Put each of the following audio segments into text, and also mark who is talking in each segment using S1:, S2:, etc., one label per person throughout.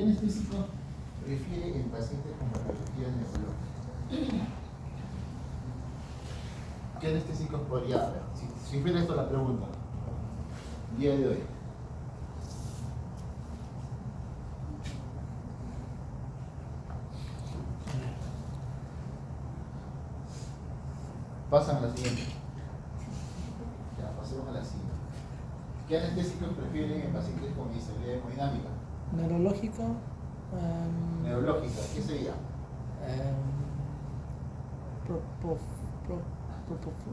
S1: anestésico prefiere en pacientes con patología neurológica? ¿Qué anestésicos podría haber? Si fuera esto la pregunta, día de hoy. Pasan a la siguiente. Ya, pasemos a la siguiente. ¿Qué anestésicos prefieren en pacientes con inestabilidad hemodinámica?
S2: Neurológico.
S1: Neurológica, ¿qué sería?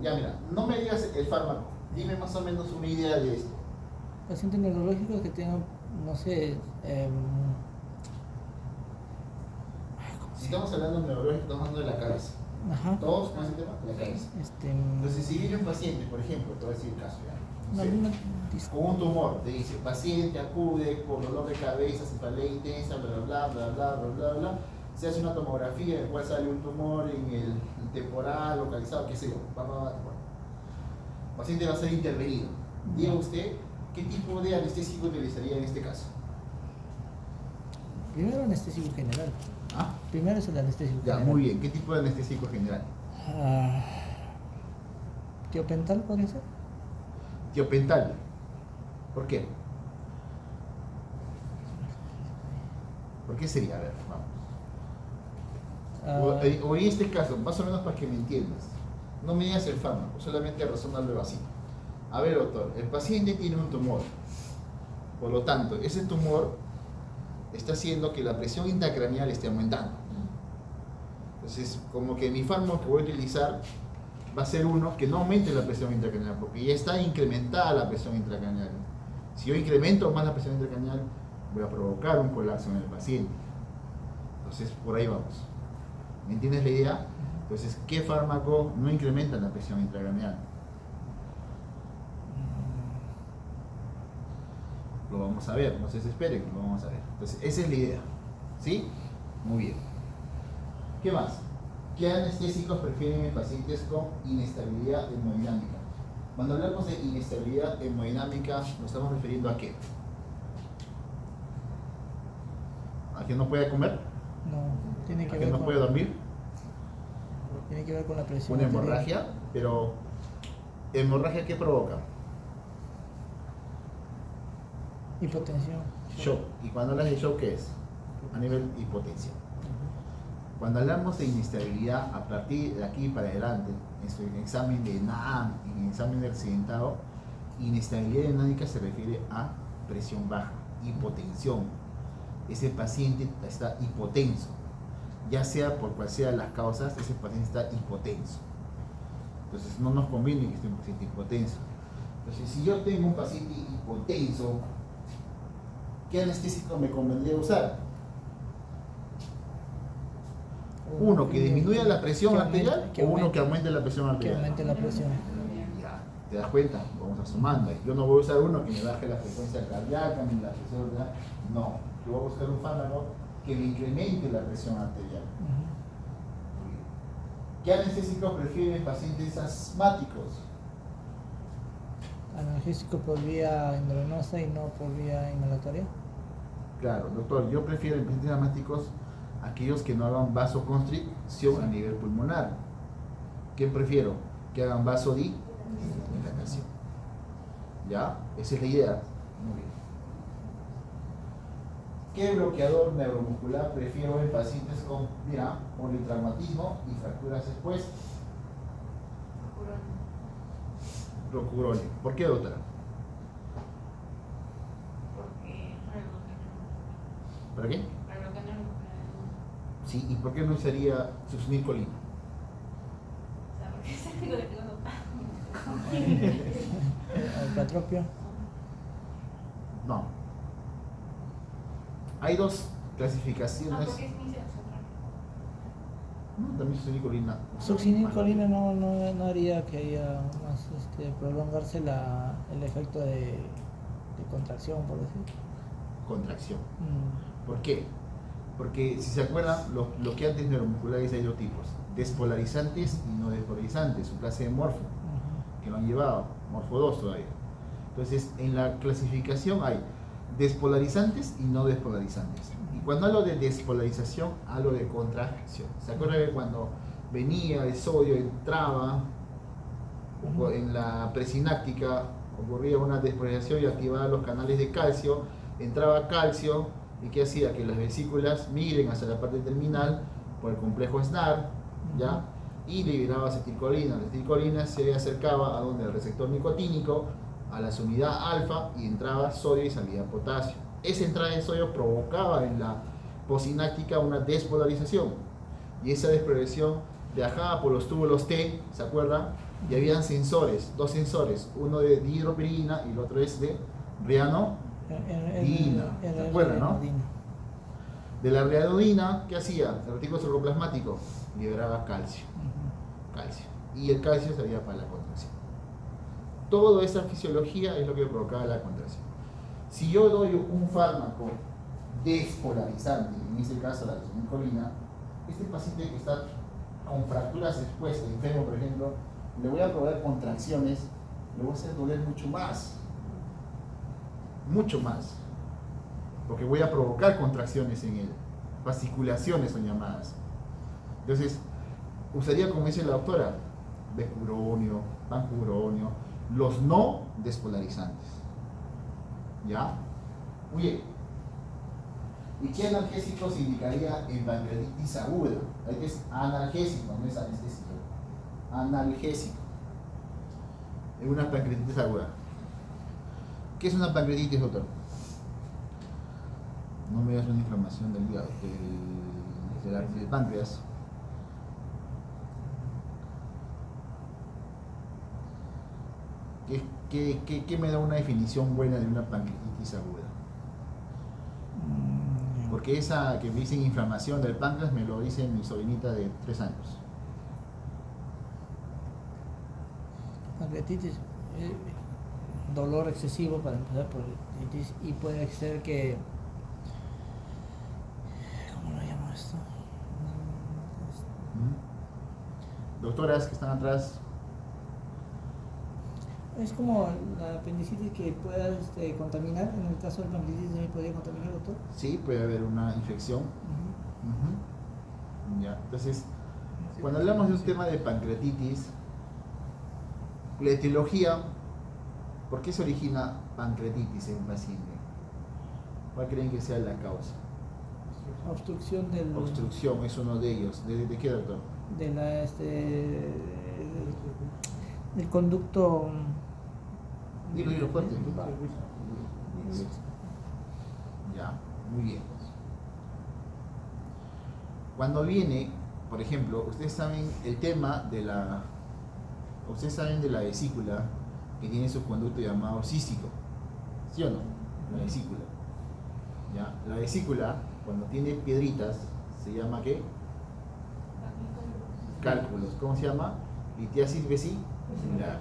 S1: Ya mira, no me digas el fármaco, dime más o menos una idea de esto.
S2: Pacientes neurológicos que tengan, no sé,
S1: Si estamos hablando de neurológico, estamos hablando de la cabeza.
S2: ajá.
S1: ¿Todos con ese tema? La cabeza. Entonces, si viene un paciente, por ejemplo, te voy a decir el caso ya. No sé, con un tumor, te dice, paciente acude por dolor de cabeza, cefalea intensa, bla bla bla bla bla bla bla. Se hace una tomografía en la cual sale un tumor en el temporal, localizado, qué sé yo. El paciente va a ser intervenido. Diga usted, ¿qué tipo de anestésico utilizaría en este caso?
S2: Primero anestésico general.
S1: ¿Ah?
S2: Primero es el anestésico
S1: Ya,
S2: general.
S1: muy bien. ¿Qué tipo de anestésico general?
S2: Tiopental podría ser.
S1: Tiopental. ¿Por qué? ¿Por qué sería? A ver, vamos. O en este caso, más o menos para que me entiendas. No me digas el fármaco, solamente razónalo así. A ver, doctor, el paciente tiene un tumor. Por lo tanto, ese tumor está haciendo que la presión intracraneal esté aumentando. Entonces, como que mi fármaco que voy a utilizar va a ser uno que no aumente la presión intracraneal, porque ya está incrementada la presión intracraneal. Si yo incremento más la presión intracraneal, voy a provocar un colapso en el paciente. Entonces, por ahí vamos. ¿Me entiendes la idea? Entonces, ¿qué fármaco no incrementa la presión intracraneal? Lo vamos a ver, no se desesperen, lo vamos a ver. Entonces, esa es la idea. ¿Sí? Muy bien. ¿Qué más? ¿Qué anestésicos prefieren en pacientes con inestabilidad hemodinámica? Cuando hablamos de inestabilidad hemodinámica, ¿nos estamos refiriendo a qué? ¿A que no puede comer?
S2: No, tiene que
S1: ¿A
S2: ver
S1: que no
S2: con,
S1: puede dormir?
S2: tiene que ver con la presión.
S1: Una hemorragia, pero ¿hemorragia qué provoca?
S2: Hipotensión.
S1: Shock. ¿Y cuando hablas de shock qué es? A nivel hipotensión. Cuando hablamos de inestabilidad, a partir de aquí para adelante, en el examen de NAAM, en el examen de accidentado, inestabilidad hemodinámica se refiere a presión baja, hipotensión. Ese paciente está hipotenso, ya sea por cual sea las causas, ese paciente está hipotenso. Entonces no nos conviene que esté un paciente hipotenso. Entonces, si yo tengo un paciente hipotenso, ¿qué anestésico me convendría usar? Uno que disminuya la presión arterial o uno que aumente la presión arterial.
S2: Que aumente la presión.
S1: Ya, ¿te das cuenta? Vamos a sumando. Yo no voy a usar uno que me baje la frecuencia cardíaca ni la presión arterial. No, yo voy a buscar un fármaco que me incremente la presión arterial. ¿Qué anestésicos prefieren pacientes asmáticos?
S2: Analgésico por vía endovenosa y no por vía inhalatoria.
S1: Claro, doctor, yo prefiero en pacientes asmáticos aquellos que no hagan vasoconstricción a nivel pulmonar. ¿Qué prefiero? Que hagan vasodilatación. ¿Ya? Esa es la idea. Muy bien. ¿Qué bloqueador neuromuscular prefiero en pacientes con, mira, politraumatismo y fracturas expuestas? Procurolio. ¿Por qué, doctora? ¿Para qué? Sí, ¿y por qué no usaría succinilcolina?
S2: Alpatropio.
S1: No. Hay dos clasificaciones. No, también succinilcolina.
S2: Succinilcolina no haría que haya más prolongarse el efecto de contracción, por decir.
S1: Contracción. ¿Por qué? Porque si se acuerdan, los bloqueantes neuromusculares hay dos tipos: despolarizantes y no despolarizantes, su clase de morfo, que lo han llevado, morfo 2 todavía. Entonces, en la clasificación hay despolarizantes y no despolarizantes. Y cuando hablo de despolarización, hablo de contracción. ¿Se acuerdan que cuando venía el sodio, entraba en la presináptica, ocurría una despolarización y activaba los canales de calcio, entraba calcio y ¿qué hacía? Que las vesículas migren hacia la parte terminal por el complejo SNAR, ¿ya? Y liberaba acetilcolina. La acetilcolina se acercaba a donde el receptor nicotínico, a la unidad alfa, y entraba sodio y salía potasio. Esa entrada de sodio provocaba en la postsináptica una despolarización, y esa despolarización viajaba por los túbulos T, ¿se acuerdan? Y habían sensores, dos sensores, uno de dihidropirina y el otro es de rianodina, ¿se acuerdan, no? De la rianodina, ¿qué hacía? El retículo sarcoplasmático liberaba calcio, y el calcio salía para la contracción. Toda esa fisiología es lo que provocaba la contracción. Si yo doy un fármaco despolarizante, en este caso la acetilcolina, este paciente que está con fracturas expuestas, enfermo por ejemplo, le voy a provocar contracciones, le voy a hacer doler mucho más, porque voy a provocar contracciones en él, fasciculaciones son llamadas. Entonces, usaría, como dice la doctora, becuronio, pancuronio, los no despolarizantes. ¿Ya? Muy bien. ¿Y qué analgésico se indicaría en pancreatitis aguda? Hay que es analgésico, no es anestésico. Analgésico. En una pancreatitis aguda. ¿Qué es una pancreatitis, doctor? No me das una inflamación del hígado, del páncreas. ¿Qué me da una definición buena de una pancreatitis aguda? Porque esa que me dicen inflamación del páncreas me lo dice mi sobrinita de 3 años.
S2: Pancreatitis, dolor excesivo para empezar por pancreatitis, y puede ser que, ¿cómo lo llamo esto?
S1: Doctoras que están atrás.
S2: Es como la apendicitis que pueda contaminar. En el caso del pancreatitis, ¿se podría contaminar, doctor?
S1: Sí, puede haber una infección. Ya, entonces, cuando hablamos de un tema de pancreatitis, la etiología, ¿por qué se origina pancreatitis en un paciente? ¿Cuál creen que sea la causa?
S2: Obstrucción del...
S1: Obstrucción es uno de ellos. ¿De qué, doctor?
S2: De la, del conducto...
S1: Dilo fuerte. Ya, muy bien. Cuando viene, por ejemplo, ustedes saben el tema de la... Ustedes saben de la vesícula que tiene su conducto llamado cístico, ¿sí o no? La vesícula. ¿Ya? La vesícula, cuando tiene piedritas, se llama ¿qué? Cálculos. ¿Cómo se llama? Litiasis vesicular.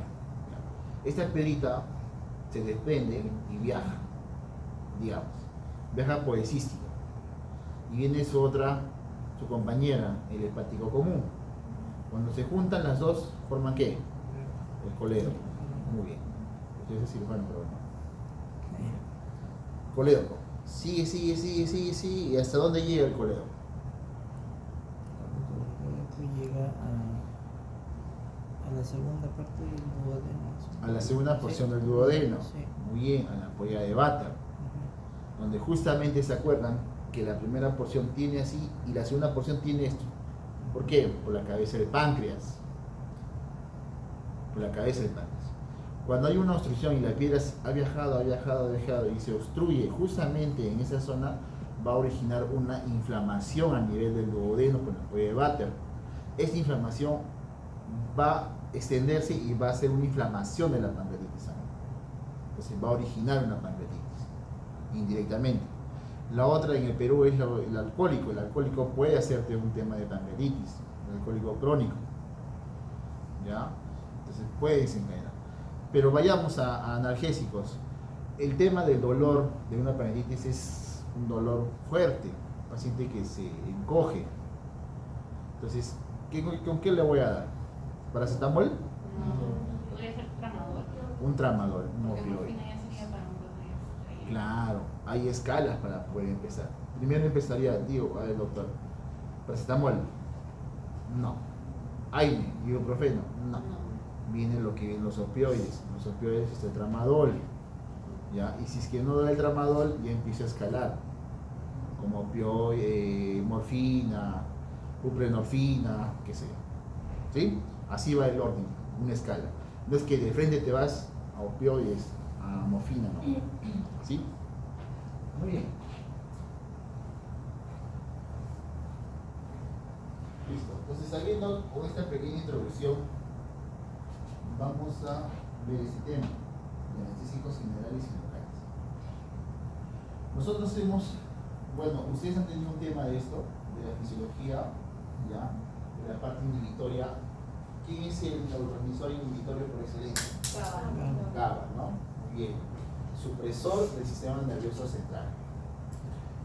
S1: Esta piedrita se desprende y viaja, digamos. Viaja por el cístico. Y viene su compañera, el hepático común. Cuando se juntan las dos, ¿forman qué? El colédoco. Muy bien. Usted es cirujano, pero no. Colédoco. Sigue, ¿y hasta dónde llega el colédoco?
S2: Llega a la segunda parte del duodeno.
S1: A la segunda porción del duodeno.
S2: Sí.
S1: Muy bien, a la ampolla de Vater. Donde justamente se acuerdan que la primera porción tiene así y la segunda porción tiene esto. ¿Por qué? Por la cabeza del páncreas. Cuando hay una obstrucción y la piedra ha viajado y se obstruye justamente en esa zona, va a originar una inflamación a nivel del duodeno con la ampolla de Vater. Esta inflamación va a extenderse y va a ser una inflamación de la pancreatitis. Entonces va a originar una pancreatitis indirectamente. La otra en el Perú es el alcohólico. El alcohólico puede hacerte un tema de pancreatitis, el alcohólico crónico. ¿Ya? Entonces puede desencadenar. Pero vayamos a analgésicos. El tema del dolor de una pancreatitis es un dolor fuerte, un paciente que se encoge. Entonces, ¿con qué le voy a dar? ¿Paracetamol?
S3: No, podría ser tramador.
S1: Un tramador, un
S3: Porque
S1: opioide.
S3: morfina ya sería para un dolor.
S1: Claro. hay escalas para poder empezar. Primero empezaría, digo, a ver, doctor, paracetamol, no. Aine, ibuprofeno, no. Viene lo que vienen los opioides. Los opioides es el tramadol, ¿ya? Y si es que no da el tramadol, ya empieza a escalar, como opioide, morfina, buprenorfina, qué sé yo. ¿Sí? Así va el orden, una escala. No es que de frente te vas a opioides, a morfina, no. ¿Sí? Muy bien. Listo. Entonces, saliendo con esta pequeña introducción, vamos a ver este tema de anestésicos generales y locales. Nosotros ustedes han tenido un tema de esto, de la fisiología, ya, de la parte inhibitoria. ¿Quién es el neurotransmisor inhibitorio por excelencia? GABA, ¿no? Muy bien. Supresor del sistema nervioso central.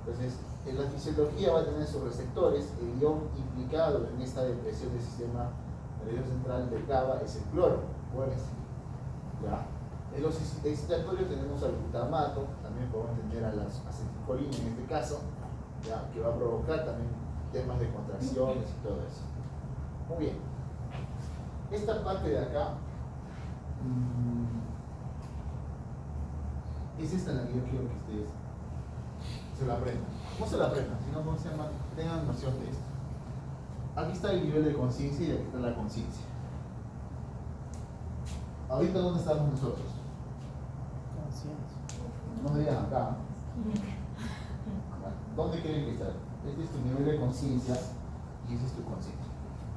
S1: Entonces, en la fisiología va a tener sus receptores. El ion implicado en esta depresión del sistema nervioso central del GABA es el cloro. ¿Ya? En los excitatorios tenemos al glutamato, también podemos entender a las acetilcolina en este caso, ¿ya? Que va a provocar también temas de contracciones y todo eso. Muy bien. Esta parte de acá es esta la que yo quiero que ustedes se la aprendan. No se la aprendan, sino tengan noción de esto. Aquí está el nivel de conciencia y aquí está la conciencia. Ahorita, ¿dónde estamos nosotros?
S2: Conciencia.
S1: No me digan acá. ¿Dónde quieren que estar? Este es tu nivel de conciencia y esa es tu conciencia.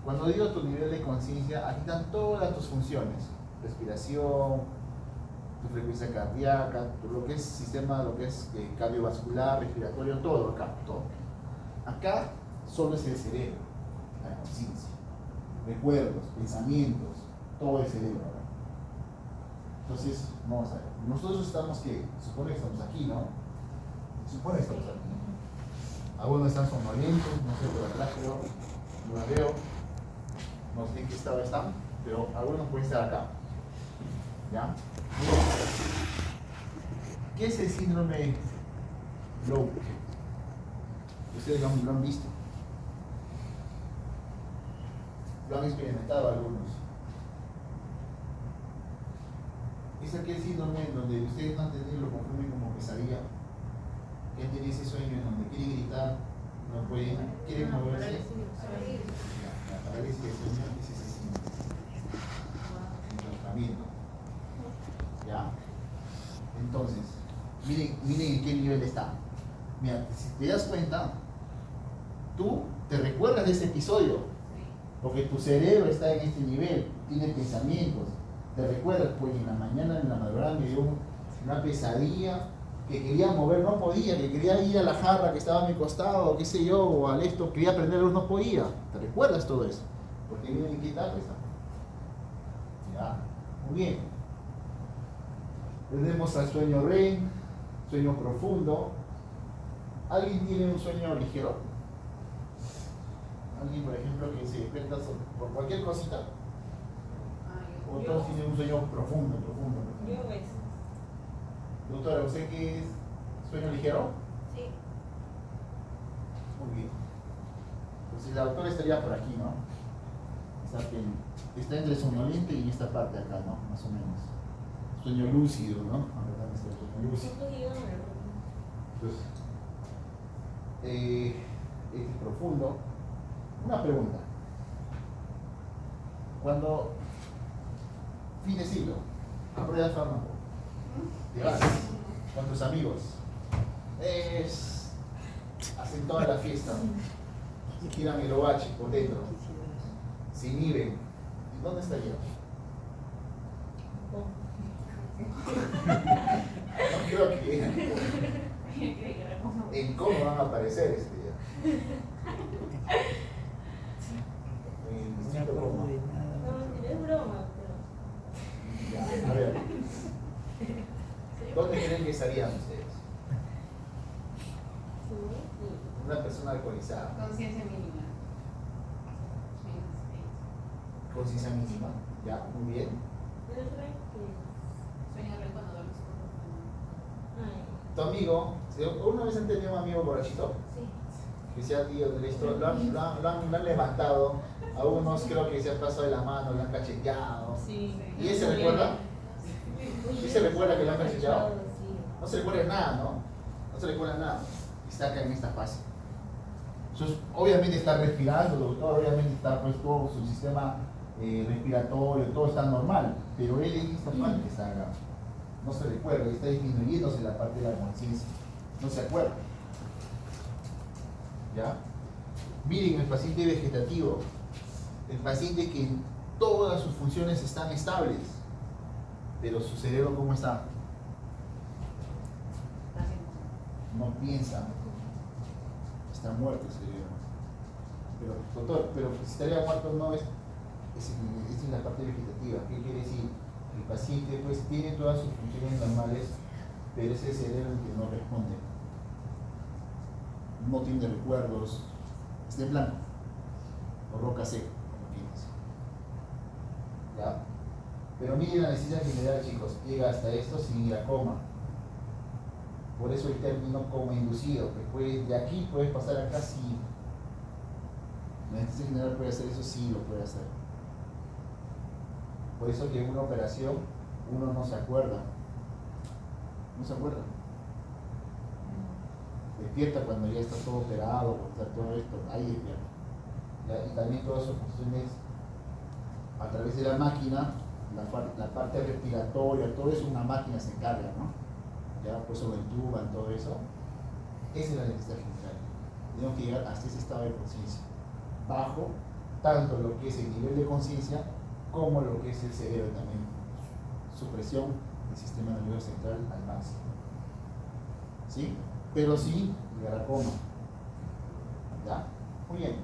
S1: Cuando digo tu nivel de conciencia, aquí están todas tus funciones. Respiración, tu frecuencia cardíaca, lo que es sistema, lo que es cardiovascular, respiratorio, todo acá, todo. Acá solo es el cerebro, la conciencia. Recuerdos, pensamientos, todo el cerebro. Entonces, vamos a ver. Nosotros estamos, ¿qué? Supone que estamos aquí, ¿no? Supone que estamos aquí. Algunos están somnolientos, no sé por atrás, pero no la veo. No sé en qué estado están, pero algunos pueden estar acá. ¿Ya? ¿Qué es el síndrome Lowe? Ustedes lo han visto. Lo han experimentado algunos. Es aquel síndrome en donde ustedes no han tenido lo confunden como pesadilla. Que tiene ese sueño en donde quiere gritar, no pueden, quieren moverse. La parálisis de sueño es ese síndrome. El tratamiento. ¿Ya? Entonces, miren en qué nivel está. Mira, si te das cuenta, tú te recuerdas de ese episodio, porque tu cerebro está en este nivel, tiene pensamientos, te recuerdas, pues en la mañana, en la madrugada me dio una pesadilla, que quería mover, no podía, que quería ir a la jarra que estaba a mi costado, qué sé yo, o al esto, quería prender luz, no podía. ¿Te recuerdas todo eso? Porque miren en qué etapa está. Ya, muy bien. Tenemos al sueño REM, sueño profundo. ¿Alguien tiene un sueño ligero? ¿Alguien, por ejemplo, que se despierta por cualquier cosita? Otros tienen un sueño profundo.
S3: Yo a veces.
S1: Doctora, ¿usted qué es sueño ligero?
S3: Sí.
S1: Muy bien. Pues la doctora estaría por aquí, ¿no? Está entre somnoliente y esta parte de acá, ¿no? Más o menos. Sueño lúcido, ¿no? ¿Verdad? Este sueño lúcido. Entonces, este es profundo. Una pregunta. Cuando fin de siglo, apruebas fármaco, te vas con tus amigos, hacen toda la fiesta, giran el ovache por dentro, se inhiben. ¿Y dónde estarían? No creo que en cómo van a aparecer este día. En
S2: No
S1: distinto
S2: acuerdo
S1: cómo.
S2: de nada.
S3: No, es broma, pero.
S1: Ya, a ver. ¿Dónde creen que estarían ustedes? Una persona alcoholizada.
S4: Conciencia mínima.
S1: Conciencia mínima. Ya, muy bien.
S3: El rey que.
S4: Sueño REM cuando duermes.
S1: Tu amigo ¿Una vez han tenido un amigo borrachito?
S3: Sí.
S1: Que se ha ido de esto, lo han levantado, a unos creo que se han pasado de la mano, lo han cacheteado.
S3: Sí.
S1: ¿Y ese recuerda? ¿Y se recuerda que lo han cacheteado?
S3: Sí.
S1: No se recuerda nada, ¿no? No se recuerda nada. Está acá en esta fase. Entonces, obviamente está respirando, doctor, obviamente está pues todo su sistema respiratorio, todo está normal, pero él en esta parte está acá. No se recuerda, está disminuyéndose la parte de la conciencia. No se acuerda. ¿Ya? Miren el paciente vegetativo, el paciente que todas sus funciones están estables, pero su cerebro ¿cómo está? No piensa, está muerto el cerebro. Pero, doctor, pero si estaría muerto no es, esta es la parte vegetativa. ¿Qué quiere decir? El paciente pues tiene todas sus funciones normales, pero ese cerebro que no responde. No tiene recuerdos, está en blanco, o roca seca, como quieras. ¿Ya? Pero miren la necesidad general, chicos, llega hasta esto sin ir a coma. Por eso el término coma inducido, que puede, de aquí puedes pasar acá sí. La anestesia general puede hacer eso, sí lo puede hacer. Por eso que en una operación uno no se acuerda. No se acuerda. Despierta cuando ya está todo operado, cuando está todo esto, ahí despierta. ¿Ya? Y también todas sus funciones a través de la máquina, la parte respiratoria, todo eso una máquina se encarga, ¿no? Ya pues sobre el tuban, todo eso. Esa es la necesidad general. Tenemos que llegar hasta ese estado de conciencia. Bajo tanto lo que es el nivel de conciencia como lo que es el cerebro también. Supresión del sistema nervioso central al máximo. ¿Sí? Pero sí llegar a coma. ¿Ya? Muy bien.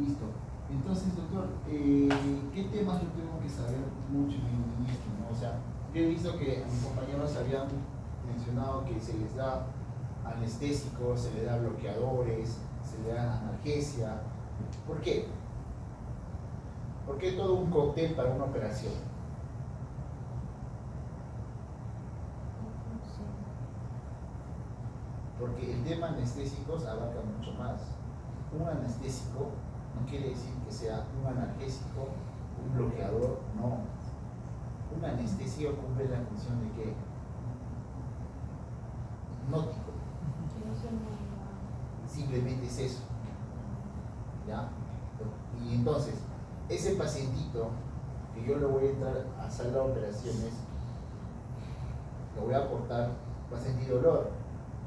S1: Listo. Entonces, doctor, ¿qué temas yo tengo que saber mucho en esto, ¿no? O sea, yo he visto que mis compañeros habían mencionado que se les da anestésicos, se les da bloqueadores, se les da analgesia. ¿Por qué? ¿Por qué todo un cóctel para una operación? Porque el tema anestésicos abarca mucho más. Un anestésico no quiere decir que sea un analgésico, un bloqueador, no. Un anestésio cumple la función de qué? Hipnótico. Simplemente es eso. ¿Ya? Y entonces, ese pacientito que yo le voy a entrar a sala de operaciones, lo voy a aportar, va a sentir dolor,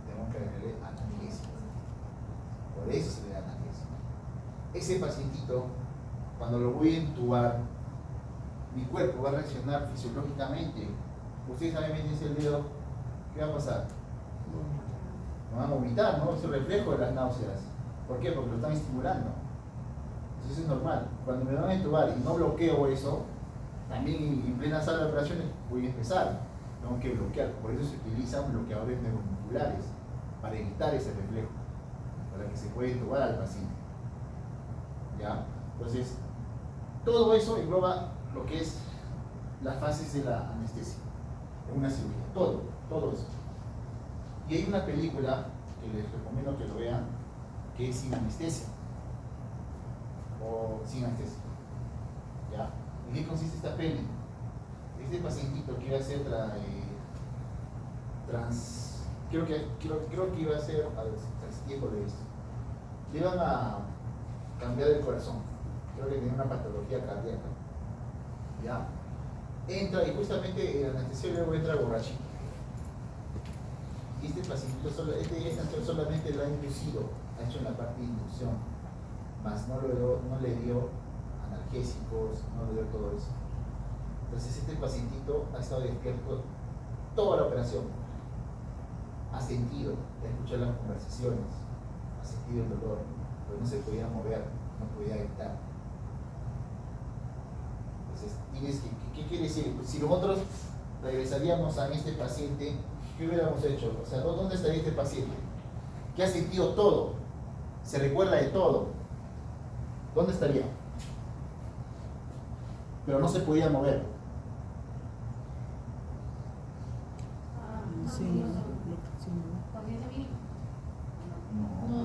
S1: tengo que darle analgésico. Por eso se le da analgésico. Ese pacientito, cuando lo voy a intubar, mi cuerpo va a reaccionar fisiológicamente. Ustedes saben, me dice el dedo, ¿qué va a pasar? Me van a vomitar, ¿no? Es el reflejo de las náuseas. ¿Por qué? Porque lo están estimulando. Entonces es normal. Cuando me van a intubar y no bloqueo eso, también en plena sala de operaciones voy a empezar. Tengo que bloquear. Por eso se utilizan bloqueadores neuromusculares, para evitar ese reflejo, para que se pueda intubar al paciente. ¿Ya? Entonces, todo eso engloba lo que es las fases de la anestesia, en una cirugía, todo eso. Y hay una película que les recomiendo que lo vean, que es Sin Anestesia, o Sin Anestesia. ¿Ya? ¿En qué consiste esta peli? Este pacientito que iba a ser creo que iba a ser, a ver, hace tiempo de esto, le iban a cambiar el corazón, creo que tenía una patología cardíaca. ¿Ya? Entra y justamente el anestesiólogo entra borrachito. Y este pacientito solamente lo ha inducido, ha hecho en la parte de inducción, mas no le dio analgésicos, no le dio todo eso. Entonces este pacientito ha estado despierto toda la operación, ha sentido, ha escuchado las conversaciones, ha sentido el dolor, pero no se podía mover, no podía gritar. Entonces, ¿qué quiere decir? Pues si nosotros regresaríamos a este paciente, ¿qué hubiéramos hecho? O sea, ¿dónde estaría este paciente? Que ha sentido todo, se recuerda de todo, ¿Dónde estaría? Pero no se podía mover.
S2: Sí, sí,
S4: Conciencia mínima.
S1: No.
S3: No.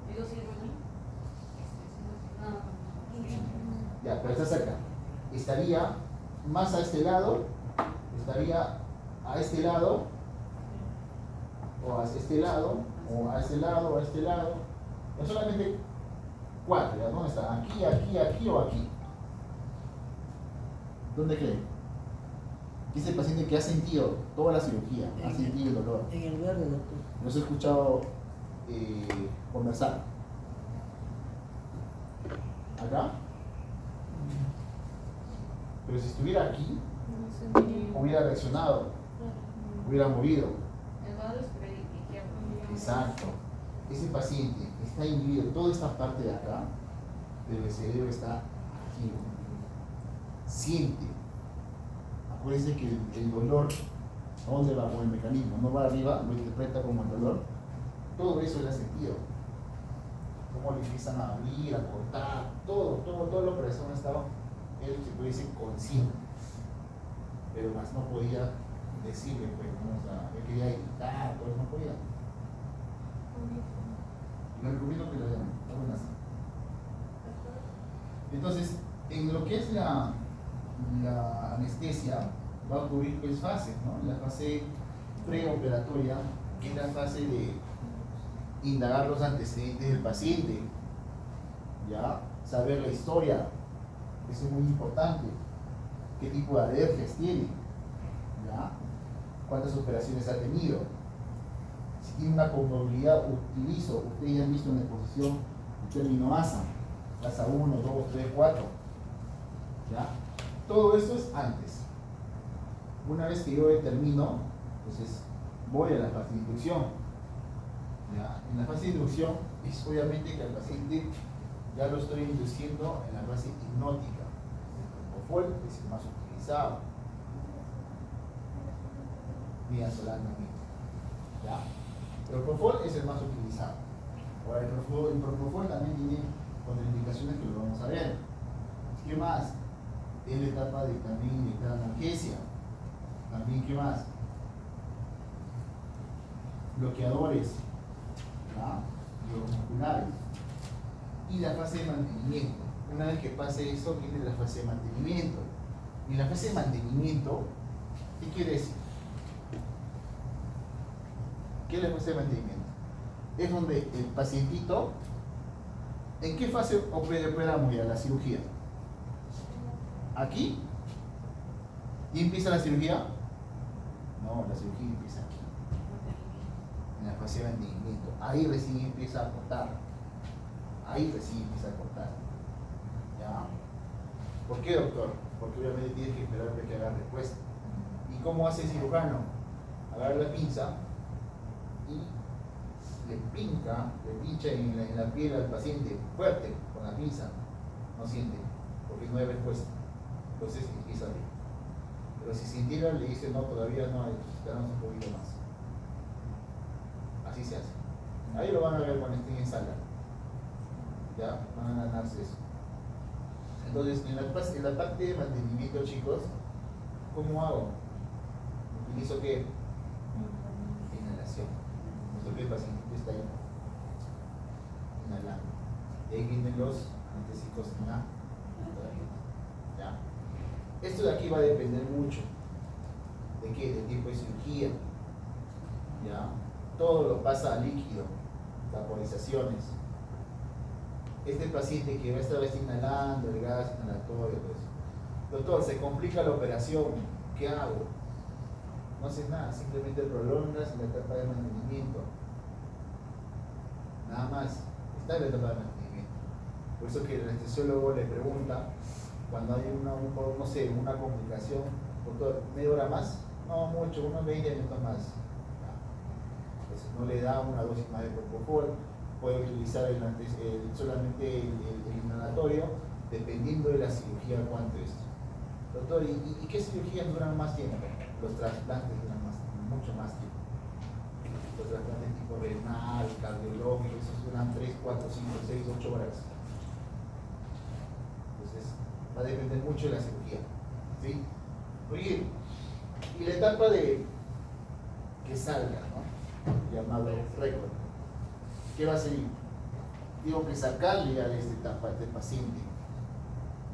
S4: Digo, sí, ¿no?
S1: Ya, pero está cerca. Estaría más a este lado, estaría a este lado, o a este lado, o a este lado, o a este lado. No solamente 4, ¿ya? ¿Dónde está? Aquí, aquí, aquí o aquí. ¿Dónde creen? Dice el paciente que ha sentido toda la cirugía, ha sentido el dolor.
S2: en el verde, doctor.
S1: Los he escuchado conversar. ¿Acá? Pero si estuviera aquí,
S3: No sé.
S1: hubiera reaccionado, hubiera movido.
S4: El lado izquierdo.
S1: Exacto. Ese paciente está inhibido toda esta parte de acá, pero el cerebro está aquí. Siente. Acuérdense que el dolor, ¿a dónde va con el mecanismo? No va arriba, lo interpreta como el dolor. Todo eso él ha sentido. Cómo le empiezan a abrir, a cortar, toda la operación estaba, él se puede decir consciente. Pero más no podía decirle, pues, ¿no? O sea, él quería gritar, todo eso no podía. Le recomiendo que lo vean, está buenas. Entonces, en lo que es la anestesia, va a ocurrir pues fases, ¿no? La fase preoperatoria, que es la fase de indagar los antecedentes del paciente, ¿ya? Saber la historia, eso es muy importante. ¿Qué tipo de alergias tiene? ¿Ya? ¿Cuántas operaciones ha tenido? Si tiene una comorbilidad, utilizo, ustedes ya han visto en la exposición el término ASA, ASA 1, 2, 3, 4. ¿Ya? Todo esto es antes. Una vez que yo determino, entonces voy a la fase de inducción. ¿Ya? En la fase de inducción es obviamente que al paciente ya lo estoy induciendo en la fase hipnótica. El propofol es el más utilizado. Vía solamente. ¿Ya? El propofol es el más utilizado. Ahora el propofol también tiene contraindicaciones que lo vamos a ver. ¿Qué más? Es la etapa de también inyectar analgesia. También, ¿qué más? Bloqueadores, ¿ya? Neuromusculares. Y la fase de mantenimiento. Una vez que pase eso, viene la fase de mantenimiento. Y la fase de mantenimiento, ¿qué quiere decir? ¿Qué es la fase de mantenimiento? Es donde el pacientito, ¿en qué fase operamos ya la cirugía? ¿Aquí? ¿Y empieza la cirugía? No, la cirugía empieza aquí, en la fase de mantenimiento. Ahí recién empieza a cortar. Ahí recién empieza a cortar. ¿Ya? ¿Por qué, doctor? Porque obviamente tienes que esperar a que haga respuesta. ¿Y cómo hace el cirujano? Agarra la pinza y le pincha en la piel al paciente fuerte con la pinza. No siente, porque no hay respuesta. Entonces empieza a abrir. Pero si sintiera, le dice no, todavía no, esperamos un poquito más. Así se hace. Ahí lo van a ver cuando estén en sala. Ya, van a ganarse eso. Entonces, en la parte de mantenimiento, chicos, ¿cómo hago? Utilizo ¿qué? Inhalación. Puesto que el paciente está ahí inhalando. Y ahí vienen los anestésicos en la tratamiento. ¿Ya? Esto de aquí va a depender mucho. ¿De qué? Del tipo de cirugía. ¿Ya? Todo lo pasa a líquido, vaporizaciones. Este paciente que va a estar inhalando el gas inhalatorio, pues, doctor, se complica la operación, ¿qué hago? No haces nada, simplemente prolongas la etapa de mantenimiento. Nada más, está en la etapa de mantenimiento. Por eso que el anestesiólogo le pregunta, cuando hay una complicación, doctor, ¿media hora más? No, mucho, unos 20 minutos más. Entonces no le da una dosis más de propofol, puede utilizar solamente el inhalatorio, dependiendo de la cirugía cuánto es. Doctor, ¿y qué cirugías duran más tiempo? Los trasplantes duran mucho más tiempo. los trasplantes tipo renal, cardiológico, esos duran 3, 4, 5, 6, 8 horas. Entonces, va a depender mucho de la cirugía. ¿Sí? Muy bien. Y la etapa de que salga, ¿no? Llamado récord. ¿Qué va a seguir? Tengo que sacarle a esta etapa a este paciente.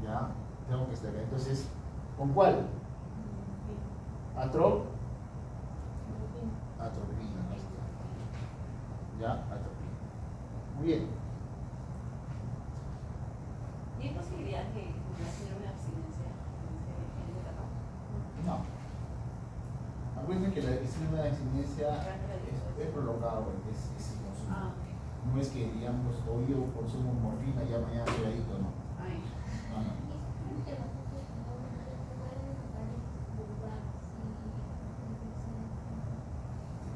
S1: ¿Ya? Tengo que sacar. Entonces, ¿con cuál? Atropina. ¿Ya? Atropina. Muy bien.
S4: ¿Y hay posibilidad que la síndrome de abstinencia en esa etapa?
S1: No. Acuérdense que la síndrome de abstinencia es prolongada porque es sin consumo.
S4: Ah, ok.
S1: No es que, digamos, hoy yo consumo morfina, ya mañana estoy adicto, no.
S4: Ay.
S1: No, no.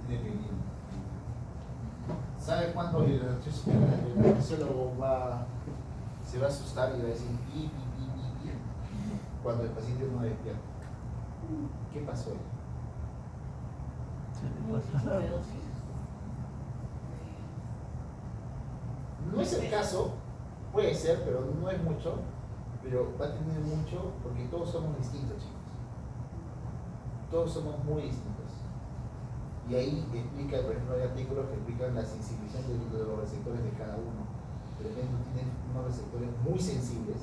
S1: Se tiene que ir. ¿Sabe cuándo el anestesiólogo se va a asustar y va a decir pi, pi, pi, pi, pi? Cuando el paciente no despierta? ¿Qué pasó ahí?
S2: Se le
S4: Mucho
S2: pasa.
S4: sobredosis.
S1: No es el caso, puede ser, pero no es mucho, pero va a tener mucho porque todos somos distintos, chicos. Todos somos muy distintos. Y ahí explica, por ejemplo, hay artículos que explican la sensibilización de los receptores de cada uno. De repente tienen unos receptores muy sensibles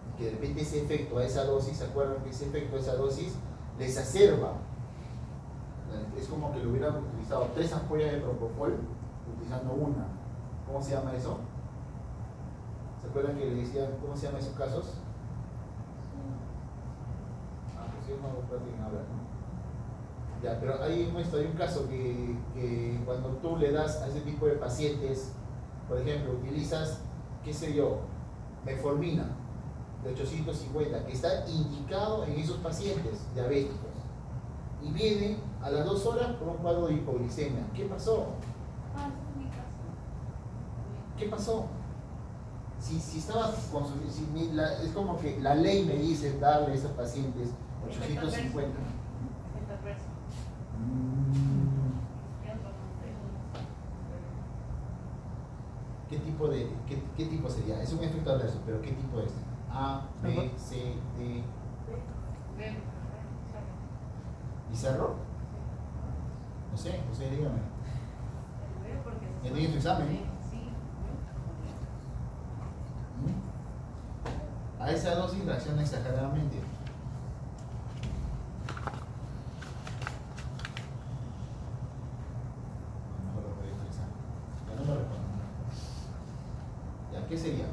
S1: y que de repente ese efecto a esa dosis, ¿se acuerdan que ese efecto a esa dosis les exacerba? Es como que le hubieran utilizado 3 ampollas de propofol utilizando una. ¿Cómo se llama eso? ¿Se acuerdan que le decían cómo se llaman esos casos? Pues yo no platican hablar, ¿no? Ya, pero hay un caso que cuando tú le das a ese tipo de pacientes, por ejemplo, utilizas, qué sé yo, metformina de 850, que está indicado en esos pacientes diabéticos, y viene a las 2 horas por un cuadro de hipoglicemia. ¿Qué pasó?
S4: Ah, ese es mi caso.
S1: ¿Qué pasó? Si estaba consumiendo, es como que la ley me dice darle a esos pacientes 850.
S4: Efecto adverso.
S1: ¿Qué tipo sería? Es un efecto adverso, pero ¿qué tipo es? A, B, C, D. ¿Y cerro? No sé, dígame. ¿Ya tiene su examen?
S4: Sí.
S1: A esa dosis reacciona exageradamente. No lo puede expresar. Ya no me respondo. ¿Ya qué sería?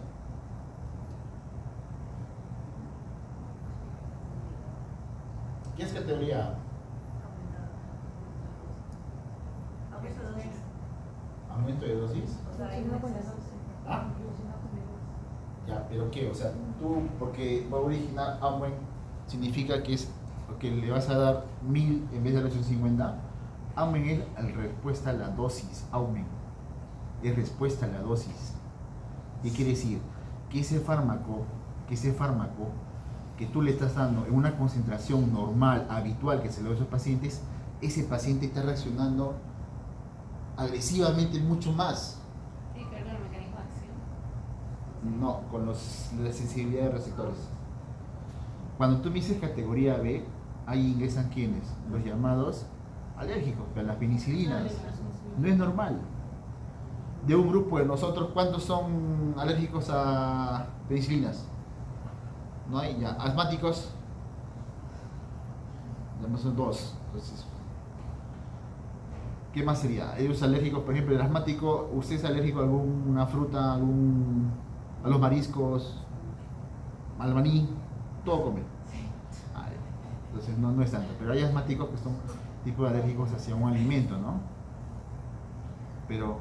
S1: ¿Qué es categoría A? ¿Aumento de dosis? ¿Ah? Ya, pero ¿qué? O sea, tú, porque va a originar aumento, significa que es que le vas a dar 1000 en vez de 850. Aumento es respuesta a la dosis. Aumento es respuesta a la dosis. ¿Qué quiere decir? Que ese fármaco que tú le estás dando en una concentración normal, habitual que se le da a esos pacientes, ese paciente está reaccionando agresivamente mucho más.
S4: Sí, creo que el mecanismo de acción.
S1: No, con la sensibilidad de receptores. Cuando tú me dices categoría B, ahí ingresan quienes, los llamados alérgicos, a las penicilinas. No es normal. De un grupo de nosotros, ¿cuántos son alérgicos a penicilinas? No hay ya. Asmáticos, ya son 2. Entonces, ¿qué más sería? Ellos alérgicos, por ejemplo, el asmático, ¿usted es alérgico a alguna fruta, a los mariscos, al maní? Todo come. Entonces no es tanto. Pero hay asmáticos que son tipos de alérgicos hacia un alimento, ¿no? Pero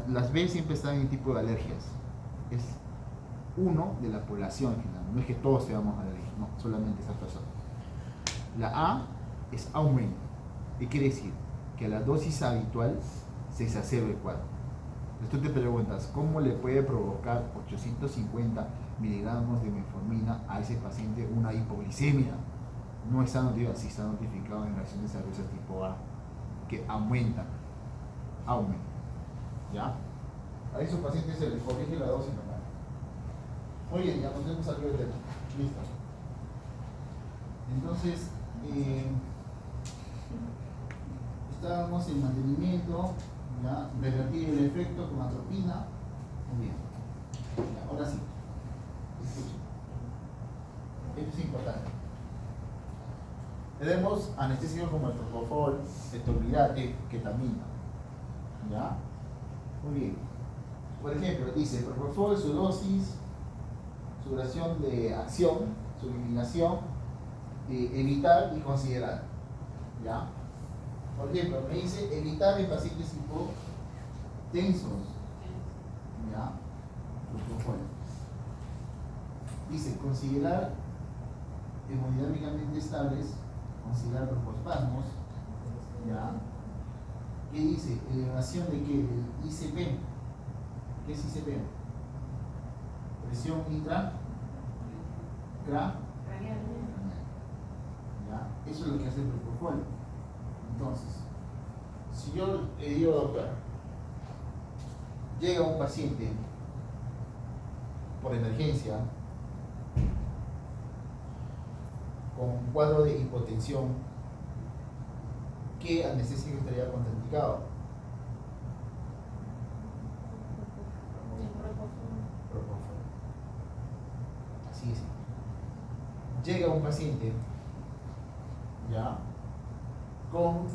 S1: las B siempre están en tipo de alergias. Es uno de la población en general. No es que todos seamos alérgicos, no, solamente esas personas. La A es aumento. ¿Qué quiere decir? Que a la dosis habitual se exacerba el cuadro. Entonces tú te preguntas, ¿cómo le puede provocar 850 miligramos de metformina a ese paciente una hipoglicemia? No está notificado, sí está notificado en reacciones adversas tipo A, que aumentan. aumenta. ¿Ya? A esos pacientes se les corrige la dosis normal. Muy bien, ya nos hemos salido del tema. Listo. Entonces, estábamos en mantenimiento, ¿ya? Revertir el efecto con atropina. Muy bien. Ya, ahora sí. Escuchen. Esto es importante. Tenemos anestésicos como el propofol, etopiridate, ketamina. ¿Ya? Muy bien. Por ejemplo, dice propofol, su dosis, su duración de acción, su eliminación, evitar y considerar. ¿Ya? Por ejemplo, me dice evitar en pacientes hipotensos. ¿Ya? Propofol. Dice considerar hemodinámicamente estables, considerar broncoespasmos. ¿Ya? ¿Qué dice? Elevación de qué? Del ICP. ¿Qué es ICP? Presión intra. ¿Ya? Eso es lo que hace el propofol. Entonces, si yo le digo, doctor, llega un paciente por emergencia con un cuadro de hipotensión, ¿qué anestésico estaría contraindicado? Propofol. Así es. Llega un paciente, ¿ya? Con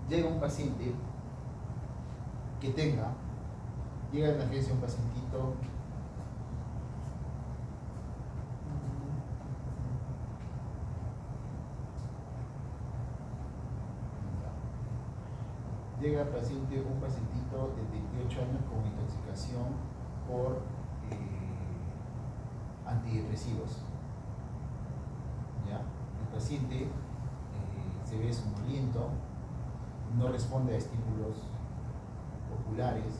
S1: llega un paciente que llega de emergencia un pacientito llega un pacientito de 28 años con intoxicación por antidepresivos. ¿Ya? El paciente se ve somnoliento, no responde a estímulos oculares,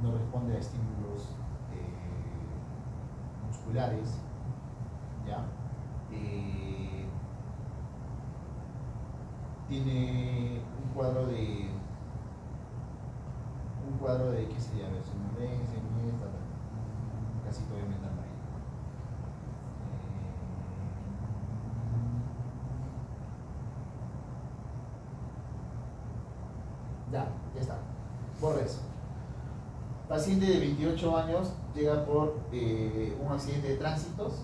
S1: no responde a estímulos musculares, ¿ya? Tiene un cuadro de ¿qué sería? A ver, somnolencia, casi todo mental ahí. Ya está. Borra eso. Paciente de 28 años llega por un accidente de tránsitos,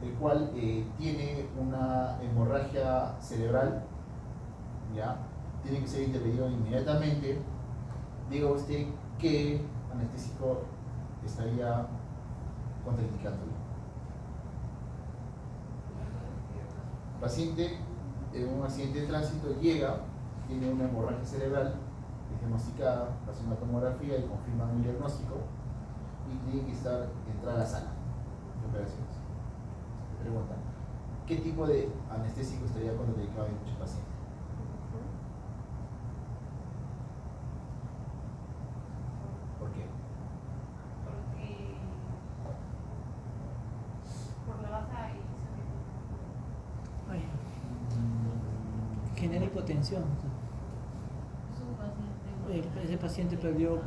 S1: el cual tiene una hemorragia cerebral, ¿ya? Tiene que ser intervenido inmediatamente. Diga usted qué anestésico estaría contraindicándolo. Paciente en un accidente de tránsito llega, tiene una hemorragia cerebral, es diagnosticada, hace una tomografía y confirma el diagnóstico y tiene que entrar a la sala de operaciones. Me preguntan, ¿qué tipo de anestésico estaría contraindicado en dicho paciente? ¿Por qué?
S4: Porque por la baja
S2: Ay, genera hipotensión. Ese paciente perdió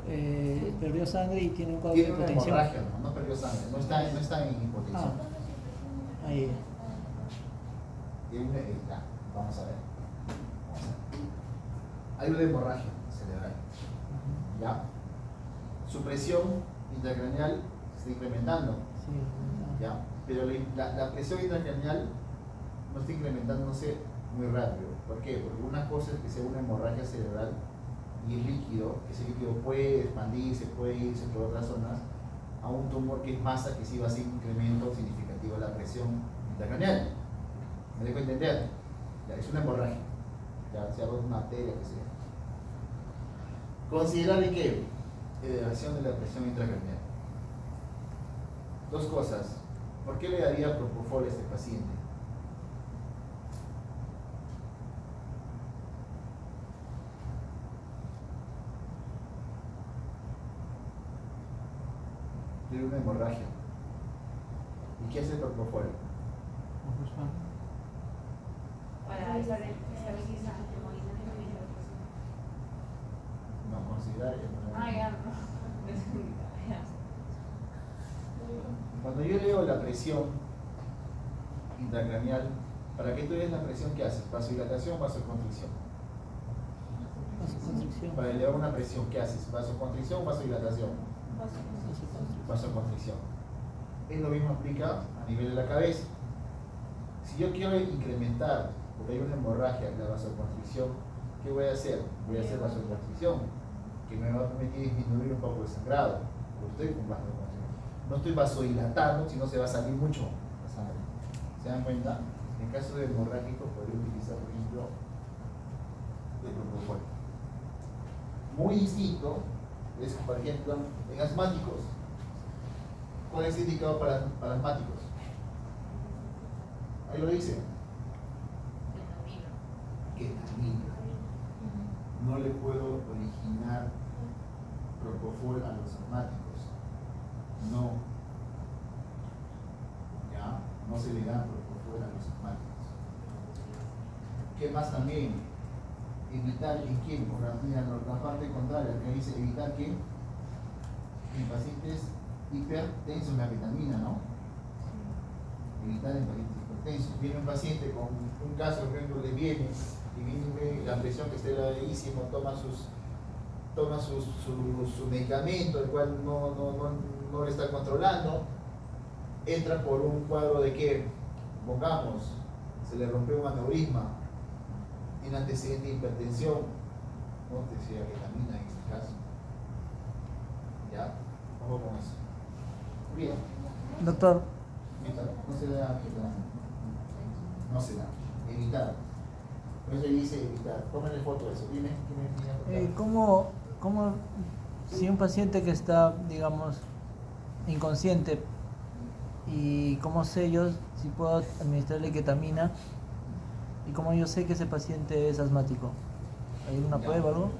S2: sangre y tiene un cuadro de
S1: Tiene una
S2: hipotensión.
S1: hemorragia, no perdió sangre, no está en hipotensión.
S2: Ahí.
S1: Vamos a ver. Hay una hemorragia cerebral. ¿Ya? Su presión intracraneal se está incrementando.
S2: Sí,
S1: ¿Ya? Pero la presión intracraneal no está incrementándose muy rápido. ¿Por qué? Porque una cosa es que sea una hemorragia cerebral y es líquido, ese líquido puede expandirse, puede irse por otras zonas, a un tumor que es masa, que sí va a ser un incremento significativo de la presión intracraneal. ¿Me dejo entender? Ya, es una hemorragia, ya sea una arteria, que sea. Considerar que elevación de la presión intracraneal. Dos cosas. ¿Por qué le daría propofol a este paciente? Tiene una hemorragia. ¿Y qué hace el propofol?
S4: Para estabilizar la hemodinámica y la presión.
S1: No, considerar
S4: Ah, ya, no. Ya.
S1: Cuando yo leo la presión intracraneal, para que tú veas la presión, ¿qué haces? ¿Vasodilatación o vasoconstricción?
S2: Vasoconstricción.
S1: Para elevar una presión, ¿qué haces? ¿Vasoconstricción o vasodilatación? Vasoconstricción. Es lo mismo aplica a nivel de la cabeza. Si yo quiero incrementar, porque hay una hemorragia en la vasoconstricción, ¿qué voy a hacer? Voy a hacer vasoconstricción, que me va a permitir disminuir un poco el sangrado. Pero estoy con vasoconstricción. No estoy vasodilatando, sino se va a salir mucho la sangre. ¿Se dan cuenta? En caso de hemorrágico podría utilizar, por ejemplo, el propofol. Muy distinto es, por ejemplo, en asmáticos. ¿Cuál es indicado para asmáticos? Ahí lo dice. Ketamina. No le puedo originar propofol a los asmáticos. No. ¿Ya? No se le da propofol a los asmáticos. ¿Qué más también? Evitar en quién, por la parte contraria, que dice evitar que en pacientes hipertensos la ketamina, ¿no? Evitar en pacientes hipertensos. Viene un paciente con un caso, por ejemplo, le viene y viene la presión que está elevadísima, toma su medicamento, el cual no le está controlando, entra por un cuadro de que, pongamos, se le rompió un aneurisma, tiene antecedente de hipertensión, no te sea ketamina en este caso. ¿Ya? Ojo con eso. Bien.
S2: Doctor,
S1: No se da ketamina. No se da. Evitar. Por eso dice evitar. Tómenle foto de eso. Dime.
S2: ¿cómo si un paciente que está, digamos, inconsciente, y cómo sé yo si puedo administrarle ketamina, y cómo yo sé que ese paciente es asmático? ¿Hay una prueba o algo?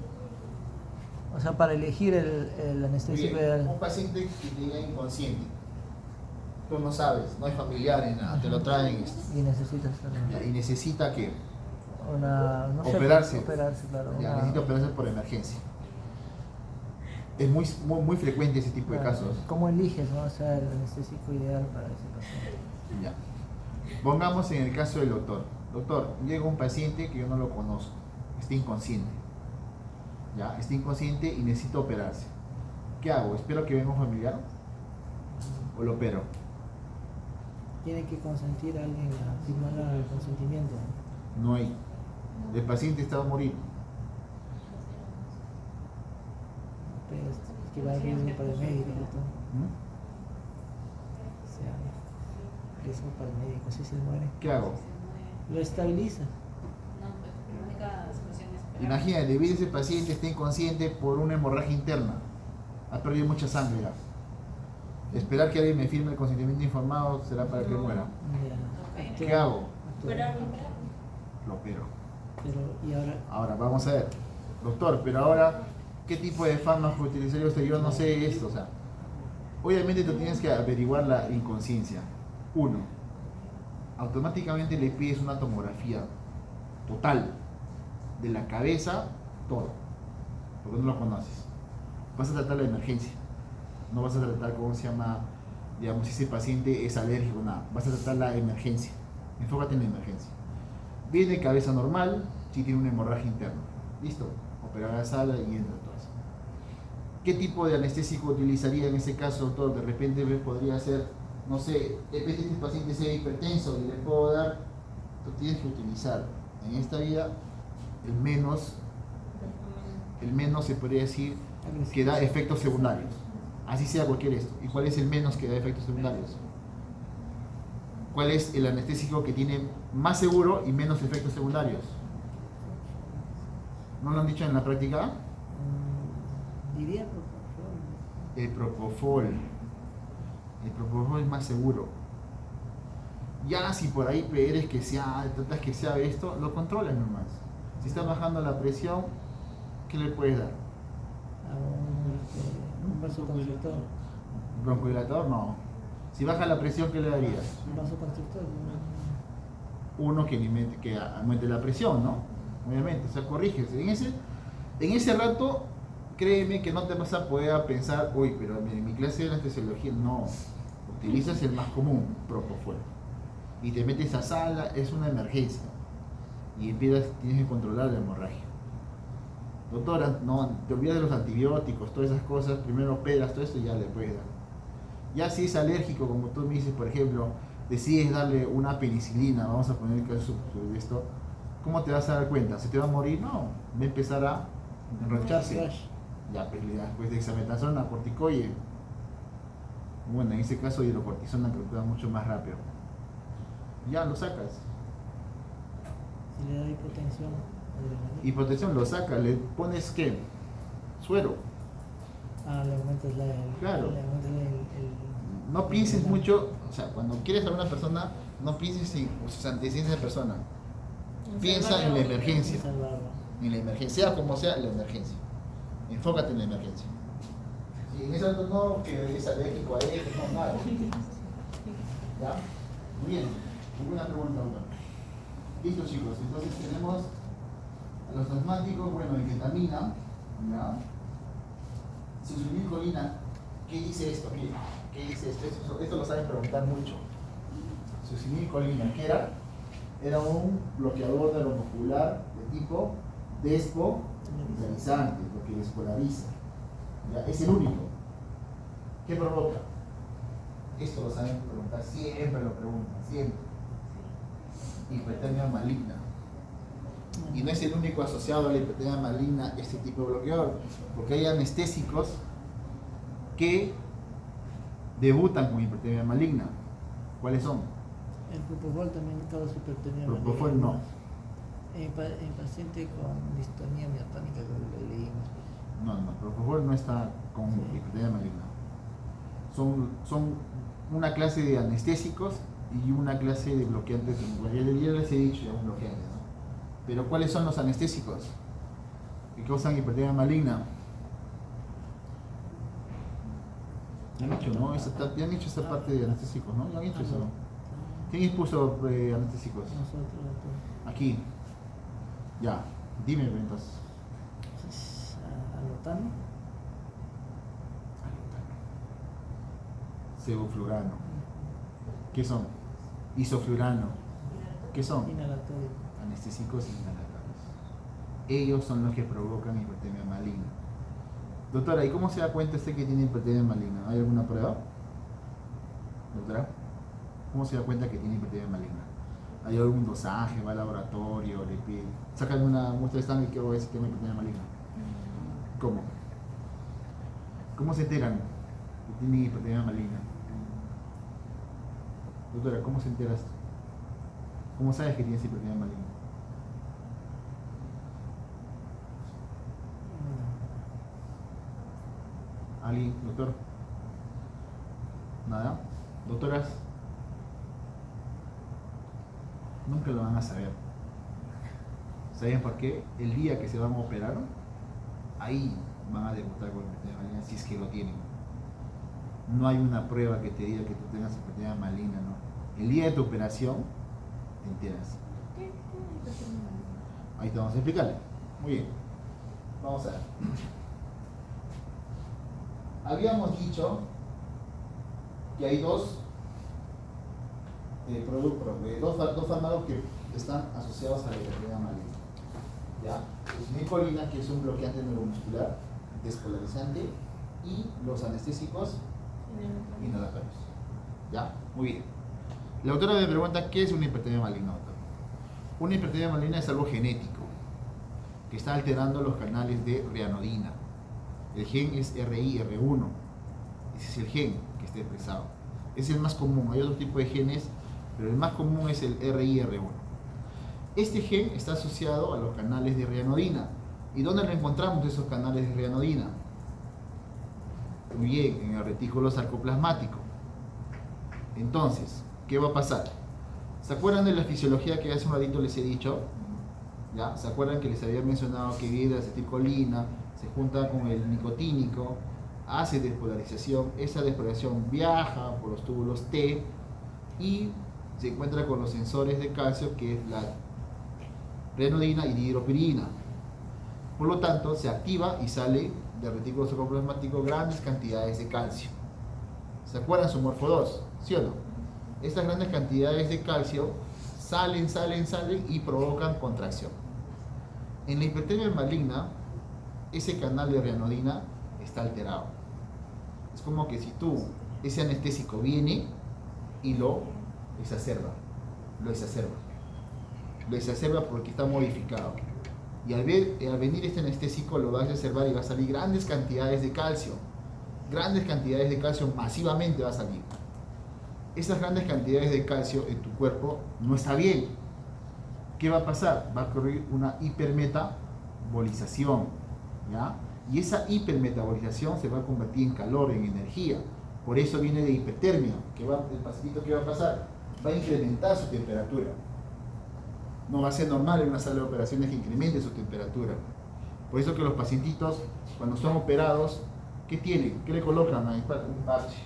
S2: O sea, para elegir el anestésico
S1: Bien.
S2: ideal.
S1: Un paciente que llega inconsciente. Tú no sabes, no es familiar ni nada, te lo traen
S2: Y necesitas
S1: y necesita que
S2: no sé,
S1: operarse.
S2: operarse, claro.
S1: Ya, necesita operarse por emergencia. Es muy frecuente ese tipo de
S2: Claro.
S1: casos.
S2: ¿Cómo eliges, no? O sea, el anestésico ideal para ese paciente?
S1: Ya. Pongamos en el caso del doctor. Doctor, llega un paciente que yo no lo conozco, está inconsciente. Ya, está inconsciente y necesita operarse. ¿Qué hago? ¿Espero que venga un familiar? ¿O lo opero?
S2: Tiene que consentir a alguien a firmar el consentimiento.
S1: No hay. El paciente está a morir.
S2: Pues, que va a riesgo para el médico y todo.
S1: ¿Mm?
S2: O sea, riesgo para el médico, si se muere.
S1: ¿Qué hago?
S2: Lo estabiliza.
S4: No, pues la única solución es esperar.
S1: Imagínate, ve ese paciente está inconsciente por una hemorragia interna. Ha perdido mucha sangre ya. Esperar que alguien me firme el consentimiento informado será para que muera.
S2: Ya.
S1: ¿Qué hago?
S3: Pero
S1: Lo opero.
S2: Pero, y ahora,
S1: Ahora, vamos a ver. Doctor, pero ahora, ¿qué tipo de fármaco utilizaría usted? Yo no sé esto, o sea. Obviamente tú tienes que averiguar la inconsciencia. Uno, automáticamente le pides una tomografía total, de la cabeza, todo, porque no lo conoces. Vas a tratar la emergencia, no vas a tratar cómo se llama, digamos, si ese paciente es alérgico, nada. Vas a tratar la emergencia, enfócate en la emergencia. Viene cabeza normal, si tiene una hemorragia interna, listo, operar a la sala y entra todo eso. ¿Qué tipo de anestésico utilizaría en ese caso, doctor? De repente podría ser, no sé, depende de este paciente sea hipertenso y le puedo dar, tú tienes que utilizar en esta vida el menos se podría decir que da efectos secundarios, así sea cualquier esto. ¿Y cuál es el menos que da efectos secundarios? ¿Cuál es el anestésico que tiene más seguro y menos efectos secundarios? ¿No lo han dicho en la práctica?
S2: diría, por favor.
S1: El propofol. El propofol es más seguro. Ya si por ahí eres que sea, tratas que sea esto, lo controlas nomás. Si está bajando la presión, ¿qué le puedes dar?
S2: A un vasoconstrictor.
S1: Broncodilatador no. Si baja la presión, ¿qué le darías?
S2: Vasoconstrictor.
S1: Uno que aumente la presión, ¿no? Obviamente, o sea, corriges. En ese rato, créeme que no te vas a poder pensar, uy, pero en mi clase de anestesiología, no. Utilizas el más común, Propofol. Y te metes a sala, es una emergencia. Y tienes que controlar la hemorragia. Doctora, no, te olvidas de los antibióticos, todas esas cosas, primero operas, todo eso y ya le puedes dar. Ya si es alérgico, como tú me dices, por ejemplo, decides darle una penicilina, vamos a poner el caso de esto, ¿cómo te vas a dar cuenta? ¿Se te va a morir? No, va a empezar a enrocharse. Ya, pues le das pues, dexametasona, corticoide. Bueno, en ese caso hidrocortisona que actúa mucho más rápido. Ya lo sacas.
S2: Si le da hipotensión, adrenalina.
S1: Hipotensión lo sacas, le pones ¿qué? Suero.
S2: Le aumentas
S1: Claro.
S2: Le aumentas
S1: No pienses mucho, o sea, cuando quieres a una persona, no pienses en sus antecedentes de persona. Piensa en la emergencia. En la emergencia, sea como sea, la emergencia. Enfócate en la emergencia. Si en ese momento no, que es alérgico a esto, no, nada. ¿Ya? Muy bien. ¿Alguna pregunta, doctor? Listo, chicos. Entonces tenemos a los asmáticos, bueno, en ketamina, ¿ya? Succinilcolina, ¿qué dice esto? ¿Qué dice esto? Esto lo saben preguntar mucho. Succinilcolina, ¿qué era? Era un bloqueador de lo muscular de tipo despolarizante, lo que despolariza. ¿Ya? Es el único. ¿Qué provoca? Esto lo saben preguntar, siempre lo preguntan, siempre. Hipertermia maligna. Y no es el único asociado a la hipertermia maligna este tipo de bloqueador, porque hay anestésicos que debutan con hipertermia maligna. ¿Cuáles son?
S2: El Propofol también causa hipertermia maligna.
S1: Propofol no.
S2: En paciente con distonía miotónica, creo que lo leímos.
S1: No, Propofol no está con hipertermia maligna. Son una clase de anestésicos y una clase de bloqueantes. Ya les he dicho, ya un bloqueante, ¿no? Pero ¿cuáles son los anestésicos que causan hipertermia maligna? Ya han hecho, ¿no? Ya han hecho esa parte de anestésicos, ¿no? Ya han hecho eso. ¿Quién expuso anestésicos?
S2: Nosotros,
S1: Aquí. Ya. Dime, entonces.
S2: Alotano.
S1: Sevoflurano. ¿Qué son? Isoflurano. ¿Qué son?
S2: Inhalatorio.
S1: Anestésicos inhalatorios. Ellos son los que provocan hipertermia maligna. Doctora, ¿y cómo se da cuenta usted que tiene hipertermia maligna? ¿Hay alguna prueba? Doctora, ¿cómo se da cuenta que tiene hipertermia maligna? ¿Hay algún dosaje? ¿Va al laboratorio? ¿Le pide? ¿Sacan una muestra de sangre que va a ver si tiene hipertermia maligna? ¿Cómo? ¿Cómo se enteran que tienen hipertermia maligna? Doctora, ¿cómo se enteras? ¿Cómo sabes que tienes hipertermia maligna? ¿Alguien, doctor? ¿Nada? ¿Doctoras? Nunca lo van a saber. ¿Saben por qué? El día que se van a operar, ahí van a debutar con hipertermia maligna si es que lo tienen. No hay una prueba que te diga que tú tengas hipertermia maligna, ¿no? El día de tu operación, te enteras. Ahí te vamos a explicarle. Muy bien. Vamos a ver. Habíamos dicho que hay dos fármacos que están asociados a la hipertermia maligna. ¿Ya? Succinilcolina, que es un bloqueante neuromuscular, despolarizante, y los anestésicos inhalatorios. ¿Ya? Muy bien. La autora me pregunta, ¿qué es una hipertermia maligna, doctor? Una hipertermia maligna es algo genético, que está alterando los canales de reanodina. El gen es RI-R1. Ese es el gen que está expresado. Es el más común. Hay otro tipo de genes, pero el más común es el RI-R1. Este gen está asociado a los canales de reanodina. ¿Y dónde lo encontramos esos canales de reanodina? Muy bien, en el retículo sarcoplasmático. Entonces, ¿qué va a pasar? ¿Se acuerdan de la fisiología que hace un ratito les he dicho? ¿Ya? ¿Se acuerdan que les había mencionado que viene la acetilcolina, se junta con el nicotínico hace despolarización, esa despolarización viaja por los túbulos T y se encuentra con los sensores de calcio, que es la renodina y dihidropirina. Por lo tanto, se activa y sale del retículo sarcoplasmático grandes cantidades de calcio. ¿Se acuerdan su morfo 2? ¿Sí o no? Estas grandes cantidades de calcio salen y provocan contracción. En la hipertermia maligna, ese canal de renodina está alterado. Es como que si ese anestésico viene y lo exacerba porque está modificado. Y al venir este anestésico lo va a exacerbar y va a salir grandes cantidades de calcio. Masivamente va a salir. Esas grandes cantidades de calcio en tu cuerpo no está bien. ¿Qué va a pasar? Va a ocurrir una hipermetabolización, ¿ya? Y esa hipermetabolización se va a convertir en calor, en energía. Por eso viene de hipertermia. El pacientito, ¿qué va a pasar? Va a incrementar su temperatura. No va a ser normal en una sala de operaciones que incremente su temperatura. Por eso que los pacientitos, cuando son operados, ¿qué tienen? ¿Qué le colocan? Un parche.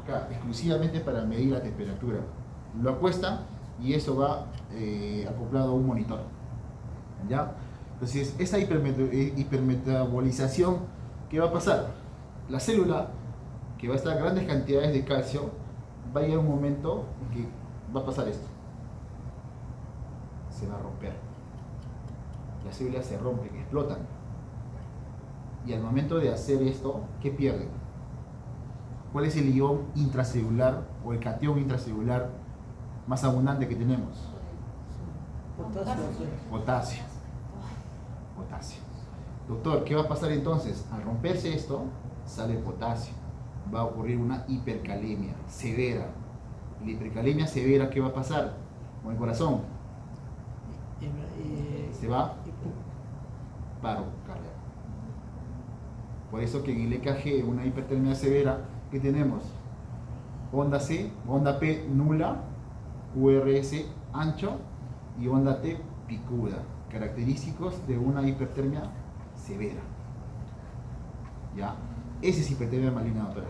S1: Acá, exclusivamente para medir la temperatura. Lo acuestan y eso va acoplado a un monitor. ¿Ya? Entonces, esa hipermetabolización, ¿qué va a pasar? La célula, que va a estar a grandes cantidades de calcio, va a llegar un momento en que va a pasar esto. Se va a romper. Las células se rompen, explotan. Y al momento de hacer esto, ¿qué pierden? ¿Cuál es el ion intracelular o el catión intracelular más abundante que tenemos? Potasio. Doctor, ¿qué va a pasar entonces? Al romperse esto, sale potasio. Va a ocurrir una hipercalemia severa. La hipercalemia severa, ¿qué va a pasar? Con el corazón. Se va paro cardíaco. Por eso que en el EKG, una hipertermia severa, ¿qué tenemos? Onda C, onda P nula, QRS ancho y onda T picuda, característicos de una hipertermia severa. ¿Ya? Esa es hipertermia maligna, doctora.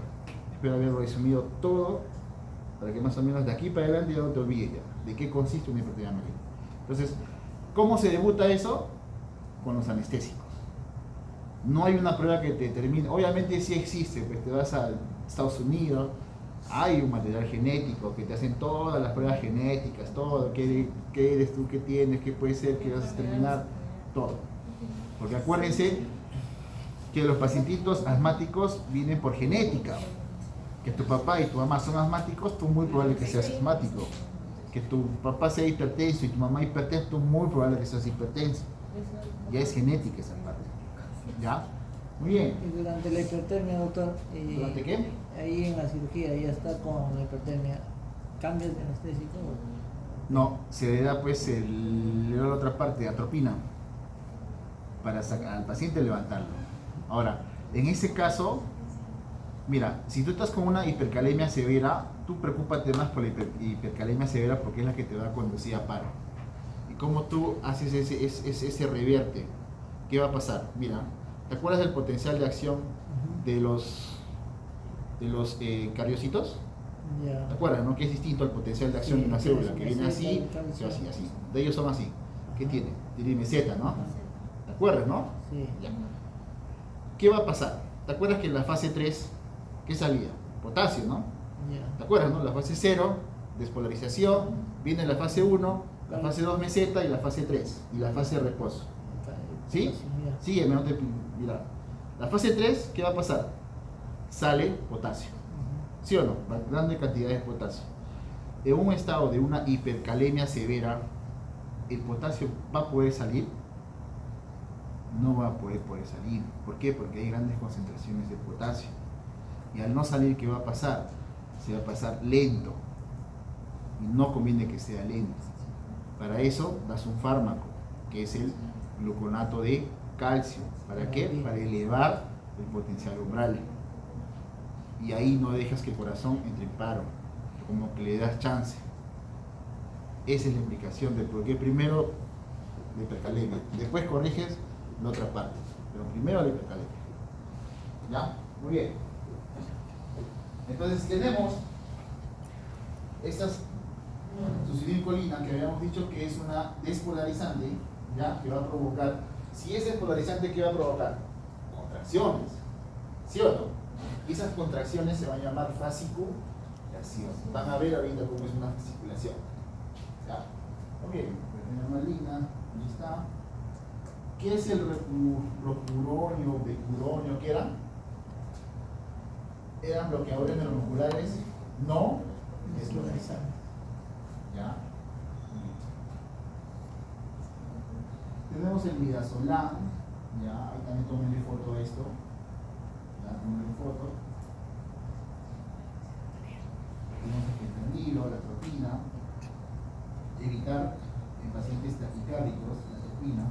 S1: Espero haberlo resumido todo para que más o menos de aquí para adelante ya no te olvides ya de qué consiste una hipertermia maligna. Entonces, ¿cómo se debuta eso? Con los anestésicos. No hay una prueba que te determine. Obviamente sí existe, pues te vas a Estados Unidos, hay un material genético que te hacen todas las pruebas genéticas, todo, qué eres tú, qué tienes, qué puede ser, qué vas a terminar, todo. Porque acuérdense que los pacientitos asmáticos vienen por genética. Que tu papá y tu mamá son asmáticos, tú muy probable que seas asmático. Que tu papá sea hipertenso y tu mamá hipertensa, tú muy probable que seas hipertenso. Ya es genética esa parte. ¿Ya? Muy bien.
S2: Y durante la hipertermia, doctor,
S1: ¿Durante qué?
S2: ahí en la cirugía ya está con la hipertermia, ¿cambias de anestésico?
S1: No, se le da pues la otra parte, atropina, para sacar al paciente levantarlo. Ahora, en ese caso, mira, si tú estás con una hipercalemia severa, tú preocúpate más por la hipercalemia severa porque es la que te va a conducir a paro. Y cómo tú haces ese revierte, ¿qué va a pasar? Mira, ¿te acuerdas del potencial de acción de los cariocitos?
S2: Ya.
S1: ¿Te acuerdas, no? Que es distinto al potencial de acción
S2: Sí,
S1: de una célula, que
S2: sí,
S1: viene así,
S2: sí,
S1: se va así, así. De ellos son así. ¿Qué tiene? Tiene meseta, ¿no? ¿Te acuerdas, no?
S2: Sí.
S1: Ya. ¿Qué va a pasar? ¿Te acuerdas que en la fase 3, ¿qué salía? Potasio, ¿no?
S2: Ya.
S1: ¿Te acuerdas, no? La fase 0, despolarización, viene la fase 1, la fase 2 meseta y la fase 3, y la fase reposo. ¿Sí?
S2: Ya.
S1: Sígueme, no te... Mira. La fase 3, ¿qué va a pasar? Sale potasio. ¿Sí o no? Grandes cantidades de potasio. En un estado de una hipercalemia severa, ¿el potasio va a poder salir? No va a poder salir. ¿Por qué? Porque hay grandes concentraciones de potasio. Y al no salir, ¿qué va a pasar? Se va a pasar lento. Y no conviene que sea lento. Para eso das un fármaco, que es el gluconato de calcio. ¿Para qué? Para elevar el potencial umbral. Y ahí no dejas que el corazón entre en paro, como que le das chance. Esa es la implicación de por qué primero la hipercalemia, después corriges la otra parte, pero primero la hipercalemia. ¿Ya? Muy bien. Entonces tenemos estas succinilcolina que habíamos dicho que es una despolarizante, ¿ya? Que va a provocar, si es despolarizante, ¿qué va a provocar? Contracciones, ¿sí o no? Y esas contracciones se van a llamar fasciculación. Van a ver ahorita cómo es una fasciculación. ¿Ya? Ok, malina, ahí está. ¿Qué es el rocuronio, becuronio? ¿Qué eran? Eran bloqueadores neuromusculares no despolarizantes. ¿Ya? Tenemos el midazolam, ya, ahí también tomen foto de esto. Ya, tomen foto. Tenemos el fentanilo, la atropina. Evitar en pacientes taquicárdicos la atropina.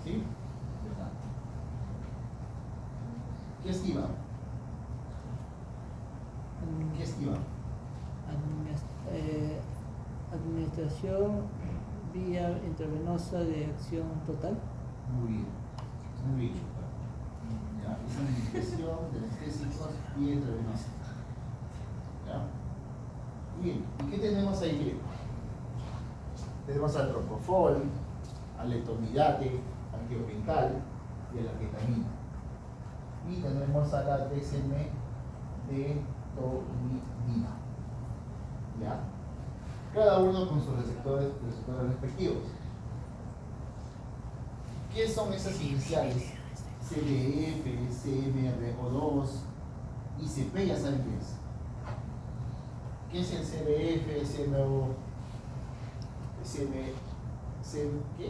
S1: ¿Sí? ¿Qué esquiva? ¿Qué esquiva?
S2: Administración vía intravenosa de acción total.
S1: Muy bien. Muy bien. Ya, es administración de anestésicos vía intravenosa. ¿Ya? Muy bien. ¿Y qué tenemos ahí? Bien. Tenemos al propofol, al letomidate, al tiopental y a la ketamina. Y tenemos a la dexmedetomidina. ¿Ya? Cada uno con sus receptores respectivos. ¿Qué son esas iniciales? CBF, CMRO2 y CP, ya saben qué es. ¿Qué es el CBF, CMRO? ¿Qué?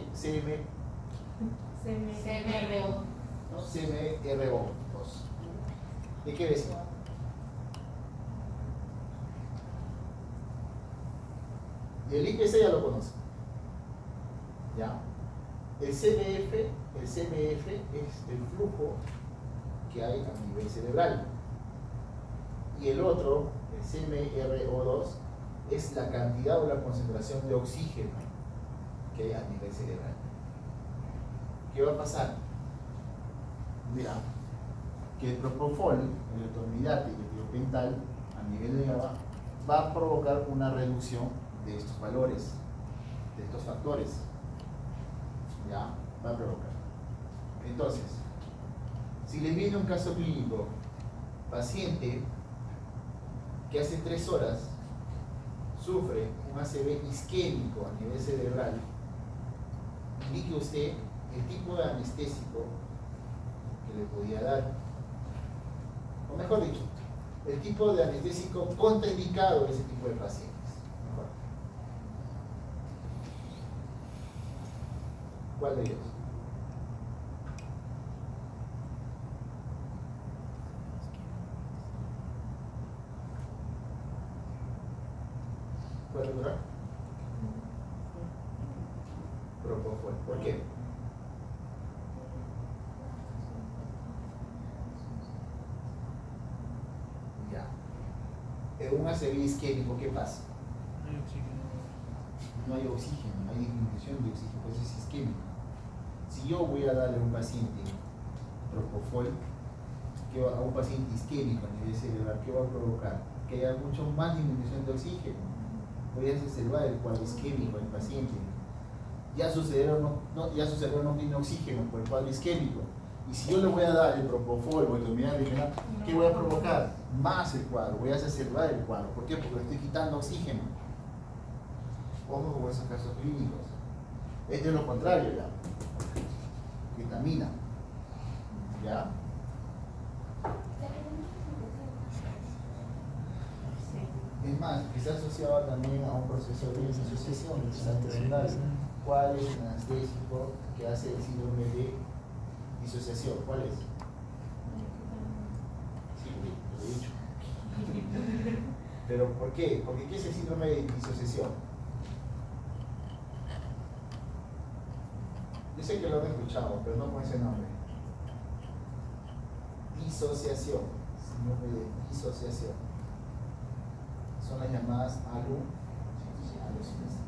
S1: CMRO2. ¿De qué ves? El IPC ya lo conoce. ¿Ya? El CBF es el flujo que hay a nivel cerebral. Y el otro, el CMRO2, es la cantidad o la concentración de oxígeno que hay a nivel cerebral. ¿Qué va a pasar? Mira, que el propofol, el letomidate y el tiopental a nivel de GABA va a provocar una reducción de estos valores, de estos factores. Ya, va a provocar. Entonces, si le viene un caso clínico, paciente que hace 3 horas sufre un ACV isquémico a nivel cerebral, indique usted el tipo de anestésico que le podía dar. O mejor dicho, el tipo de anestésico contraindicado a ese tipo de pacientes. Mejor. ¿Cuál de ellos? ¿Puede recordar? Propofol. ¿Por qué? Ya. En un ACV isquémico, ¿qué pasa? No hay oxígeno, hay disminución de oxígeno, pues es isquémico. Si yo voy a darle a un paciente propofol, a un paciente isquémico a nivel cerebral, ¿qué va a provocar? Que haya mucho más disminución de oxígeno. Voy a exacerbar el cuadro isquémico del paciente. Ya su cerebro no tiene oxígeno por el cuadro isquémico. Y si yo le voy a dar el propofol o el letomidate, ¿qué voy a provocar? Más el cuadro, voy a exacerbar el cuadro. ¿Por qué? Porque le estoy quitando oxígeno. Ojo con esos casos clínicos. Esto es lo contrario ya. Ketamina. ¿Ya? Es más, que está asociado también a un proceso de disociación. ¿Cuál es el anestésico que hace el síndrome de disociación? ¿Cuál es? Sí, lo he dicho. ¿Pero por qué? Porque ¿qué es el síndrome de disociación? Yo sé que lo han escuchado, pero no con ese nombre. Disociación. Síndrome de disociación. Son las llamadas alucinaciones. alucinaciones.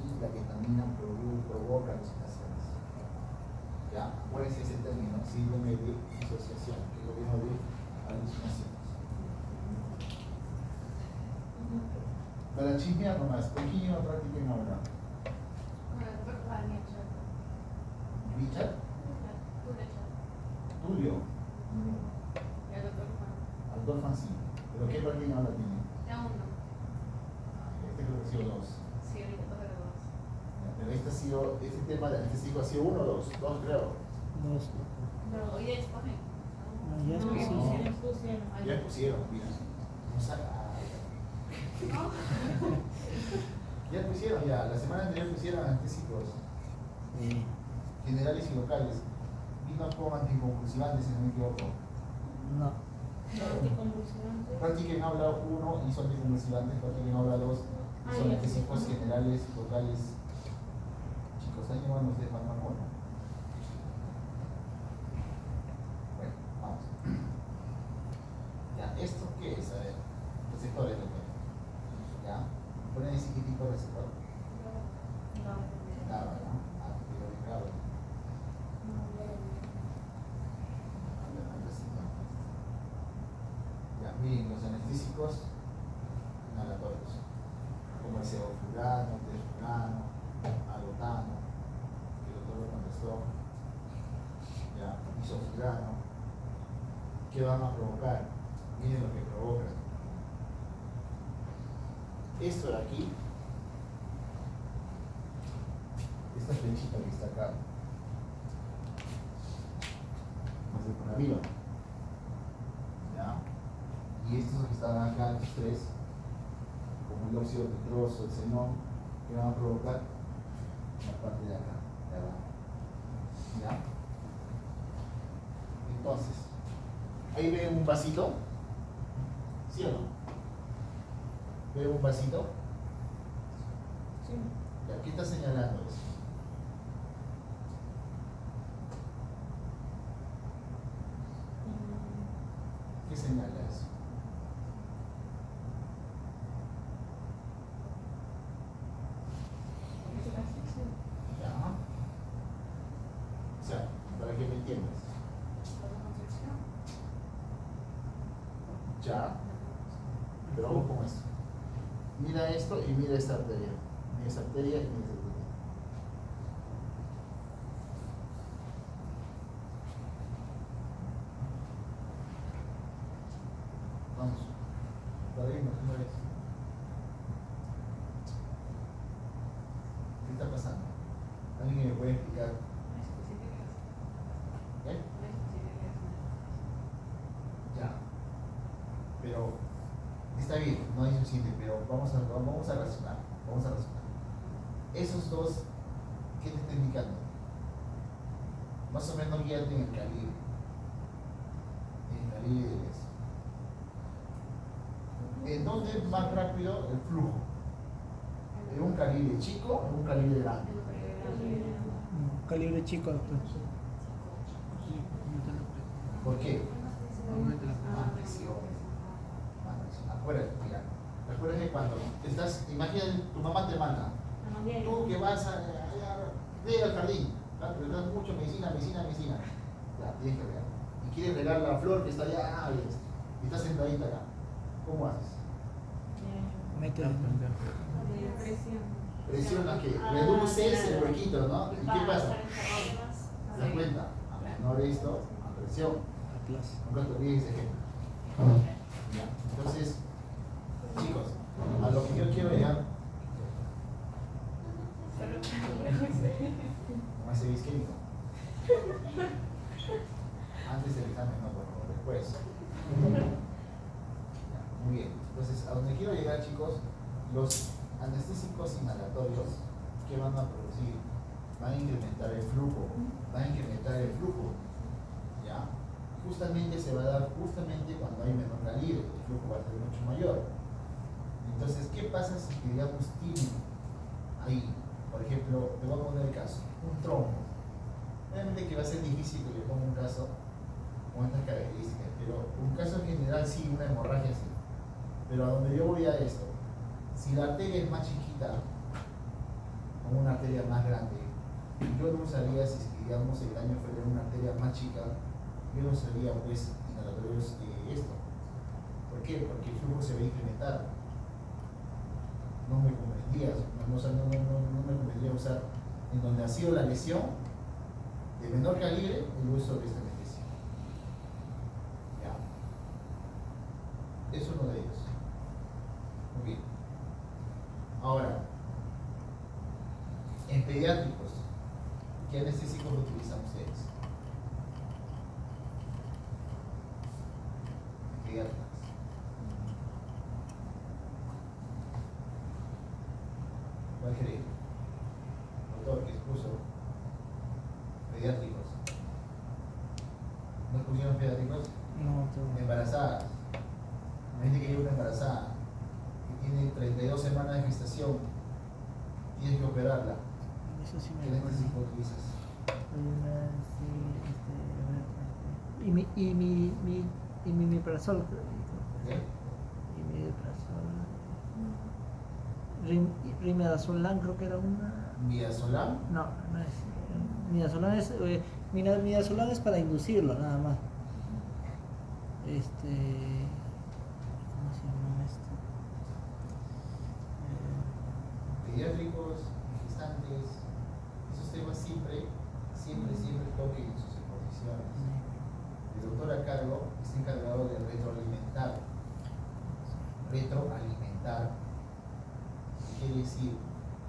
S1: Y la ketamina provoca alucinaciones. ¿Ya? ¿Cuál es ese término? Síndrome de disociación, que es lo mismo de alucinaciones. Para chismear nomás, ¿con quién iba a practicar ahora? ¿Richard? Tulio. Doctor Fancy. ¿Pero qué practica ahora tiene? Este creo que ha sido 2. Pero este ha sido, este tema de anestesico ha sido 1 o 2. 2 creo.
S2: Dos.
S4: No, hoy es ponen.
S2: No, ya es
S3: No,
S2: posible.
S3: pusieron.
S1: Ya pusieron, mira. No saca. Ya pusieron, ya. La semana anterior pusieron anestésicos
S2: Sí.
S1: generales y locales. Vino con anticonvulsivantes, si no me equivoco.
S2: No.
S3: Anticonvulsivantes.
S1: Practiquen habla 1 y son anticonvulsivantes. Practiquen habla 2 y son
S3: ya.
S1: anestésicos generales, locales. Chicos, ahí no nos de farmacona. Bueno, vamos. Ya, ¿esto qué es? A ver, receptores, doctor. ¿Ya? ¿Pueden decir qué tipo de receptor? GABA, ¿no? Ah, pero de GABA. Ya, miren, los anestésicos inhalatorios, como el sevoflurano, teflurano, alotano, que el doctor lo contestó, ya, isoflurano, ¿qué van a provocar? Miren lo que provocan. Esto de aquí, esta flechita que está acá, es el coronavirus, ¿ya? Y estos que están acá, estos tres, como el óxido nitroso, el xenón, que van a provocar la parte de acá, de abajo, ¿ya? Entonces, ahí ven un vasito, ¿sí o no? ¿Ven un vasito?
S3: Sí.
S1: Ya, ¿qué está señalando eso? ¿Qué señala eso? Ya. O sea, para que me entiendas. Ya. Pero vamos con esto. Mira esto y mira esta arteria. Mira esta arteria y mira esta arteria. Vamos. Para irnos una vez. ¿Qué está pasando? ¿Alguien me puede explicar? ¿Eh? Ya. Pero está bien, no es suficiente, pero vamos a razonar. Vamos a razonar. Esos dos, ¿qué te está indicando? Más o menos guíate en el calibre. En el calibre de eso. ¿En dónde es más rápido el flujo? ¿En un calibre chico o en un calibre grande?
S2: Calibre chico, doctor.
S1: ¿Por qué? Más presión. Más presión. Acuérdate, mira. Acuérdate cuando estás, imagina tu mamá te manda. Tú que vas a ve al jardín, ¿verdad? Pero das mucho medicina. Ya, tienes que regar. Y quieres regar la flor que está allá, y estás sentadita acá. ¿Cómo haces?
S2: Métele.
S1: Presiona que reduces el huequito, ¿no? ¿Y qué pasa? ¿Te das cuenta? A menor esto, a presión.
S2: Aplausos.
S1: Nunca te olvides ese ejemplo. Ya. Entonces, chicos, a lo que yo quiero llegar, como ese bisquémico. Antes del examen, no, por favor, después. Ya, muy bien. Entonces, a donde quiero llegar, chicos, los anestésicos inhalatorios, ¿qué van a producir? Van a incrementar el flujo. ¿Ya? Justamente se va a dar justamente cuando hay menor calibre, el flujo va a ser mucho mayor. Entonces, ¿qué pasa si digamos tiene ahí, por ejemplo, te voy a poner el caso, un trombo? Obviamente que va a ser difícil que le ponga un caso con estas características, pero un caso en general sí, una hemorragia sí. Pero a donde yo voy a esto, Si la arteria es más chiquita, o una arteria más grande, yo no usaría, si es que digamos el daño fuera en una arteria más chica, yo no usaría pues inhalatorios de esto. ¿Por qué? Porque el flujo se va a incrementar. No me convendría, no me convendría usar en donde ha sido la lesión de menor calibre el uso de esta anestesia. Ya. Es uno de ellos. Muy bien. Ahora, en pediátricos, ¿qué anestésicos utilizan ustedes? En pediatras. ¿Cuál cree? Doctor, que expuso pediátricos. ¿No expusieron pediátricos?
S2: No, tengo.
S1: Embarazadas. Imagínate que hay una embarazada que tiene 32 semanas de gestación, tienes que operarla.
S2: Eso sí
S1: ¿Qué
S2: me acuerdo.
S1: anestesésico utilizas?
S2: Y mi miprazol.
S1: ¿Qué?
S2: Y mi miprazol. Midazolam creo que era una.
S1: ¿Midazolam?
S2: No, no es. Midazolam es. Midazolam es para inducirlo, nada más. ¿Cómo se llama esto?
S1: Pediátricos, gestantes, esos temas siempre toquen en sus exposiciones. El doctor a cargo está encargado de retroalimentar. Retroalimentar. Quiere decir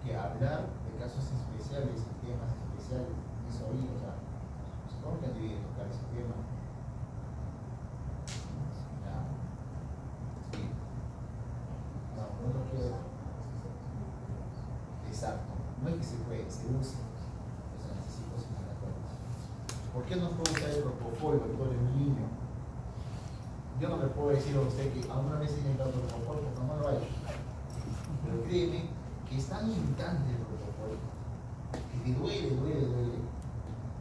S1: que hablar de casos especiales y temas especiales, eso ahí, o sea, supongo que han debido tocar ese tema. Ya. Sí. No, no lo quiero. Exacto. No es que se puede, se usa los anestésicos inhalatorios. ¿Por qué no puedo usar el propofol, doctor, en un niño? Yo no le puedo decir a usted que alguna vez he intentado el propofol porque no lo ha hecho. Pero créeme que es tan irritante el propofol, que te duele,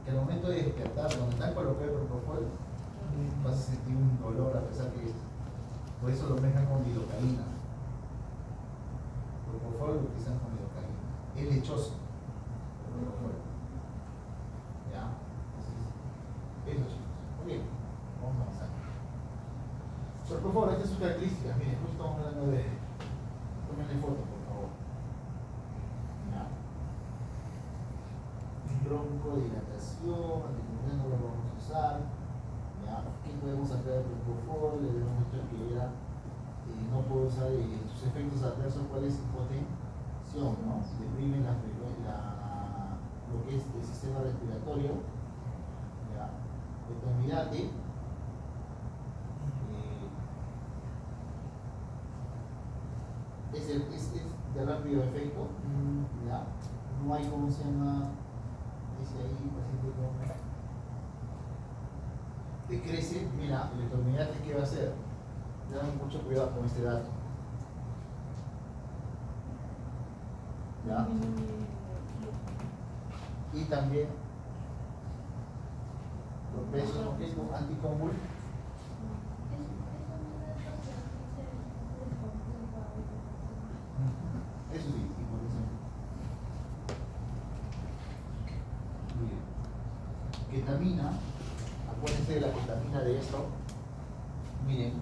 S1: que al momento de despertar, cuando te han colocado el propofol, vas a sentir un dolor a pesar que esto. Por eso lo mezclan con lidocaína. Propofol lo utilizan con lidocaína. Es lechoso. Propofol. ¿Ya? Entonces, eso chicos. Muy bien. Vamos a avanzar. Propofol, estas son sus características. Miren, justo estamos hablando de... Tómenle foto, por favor. ¿Ya? Broncodilatación, anticoagulante no lo vamos a usar. ¿Ya? ¿Qué podemos sacar del propofol? Le hemos dicho que era... no puedo usar sus efectos adversos, ¿cuál es? Hipotensión, ¿no? Deprime lo que es el sistema respiratorio, ¿ya? Etomidate, es de rápido efecto, ¿ya? No hay, ¿cómo se llama? Dice ahí, paciente con... Decrece, mira, el etomidate, ¿qué va a hacer? Tengan mucho cuidado con este dato. ¿Ya? Y también los besos no que es un anticonvul. Eso sí, hipotensión. Muy bien. Ketamina, acuérdense de la ketamina de esto. Miren.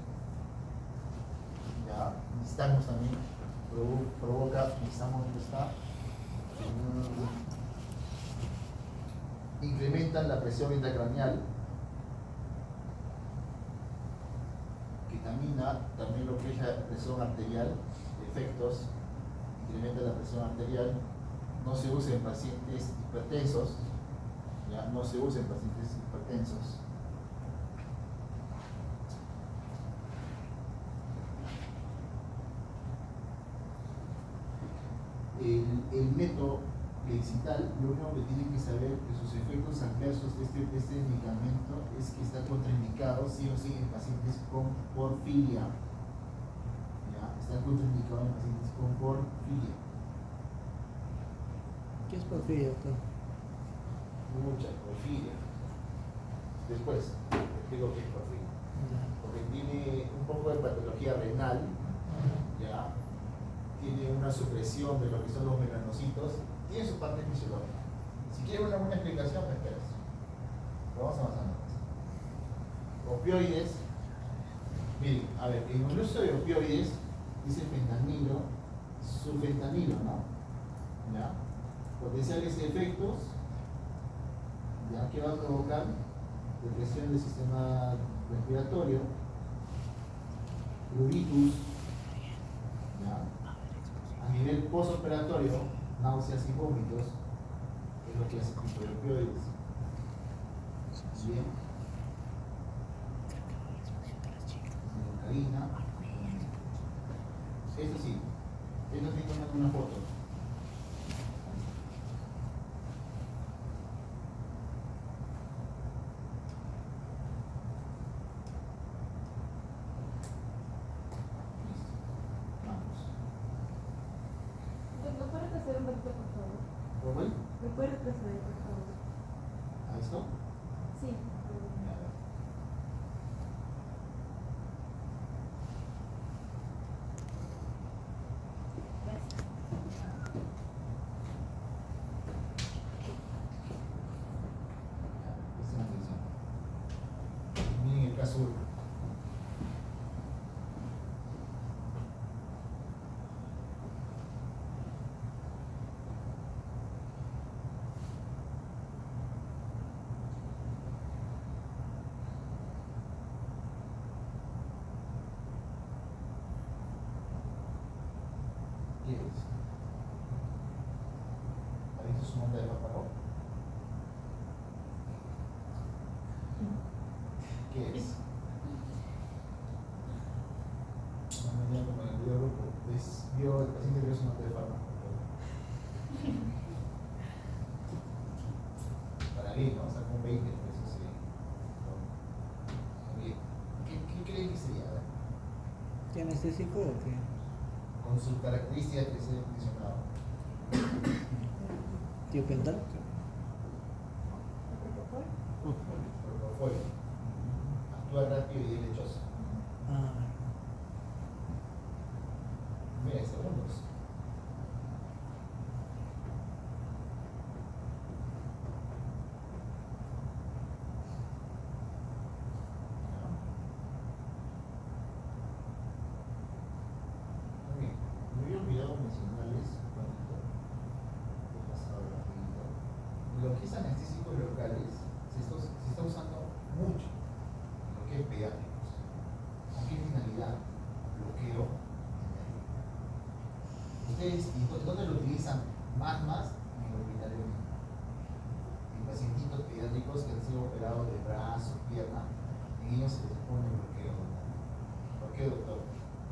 S1: Ya, necesitamos también, provoca, necesitamos dónde está. Incrementan la presión intracraneal. Ketamina, también lo que es la presión arterial, efectos, incrementa la presión arterial. No se usa en pacientes hipertensos, ya, no se usa en pacientes hipertensos. El método lexital, lo único que tienen que saber que sus efectos adversos de este medicamento es que está contraindicado sí o sí en pacientes con porfiria. ¿Ya? Está contraindicado en pacientes con porfiria.
S2: ¿Qué es porfiria, doctor?
S1: Mucha porfiria. Después, te explico qué es porfiria. Porque tiene un poco de patología renal, ¿ya? tiene una supresión de lo que son los melanocitos, tiene su parte fisiológica. Si quieres una buena explicación, me esperas. Vamos avanzando. Opioides. Miren, a ver, en el uso de opioides, dice fentanilo, sulfentanilo, ¿no? ¿Ya? Potenciales efectos, ¿ya? Que va a provocar depresión del sistema respiratorio, pruritus, ¿ya? A nivel postoperatorio, náuseas y vómitos, que es lo que hace con los opioides. Bien. Cocaína. Eso sí, toman una foto.
S3: ¿Me puede retroceder un poquito, por favor?
S1: ¿Cómo es?
S3: ¿Me puede retroceder, por favor?
S1: ¿A esto?
S3: Sí.
S1: Ya, a ver. Presten atención. Miren el caso 1. ¿Qué es? ¿Ha visto su nombre de papá? ¿Qué es? Una mañana como en el video grupo, el paciente vio su nota de fármaco. Para bien, ¿no? Sacó un 20, por eso sí. Bien. ¿Qué creen que sería? A ver,
S2: ¿Qué anestésico o qué?
S1: con sus características que se han mencionado.
S2: ¿Tiopental?
S1: Propofol. Actúa rápido y es lechoso.
S2: Ah,
S1: Mira, segundos. Muy bien. Me había olvidado mencionarles un poquito. He pasado rapidito. Lo que es anestésicos locales se está usando mucho en lo que es pediátricos. ¿Con qué finalidad? Bloqueo. Ustedes, ¿y dónde lo utilizan más? En el hospital de niños. En pacientitos pediátricos que han sido operados de brazo, pierna, en ellos se les pone bloqueo. ¿Por qué, doctor?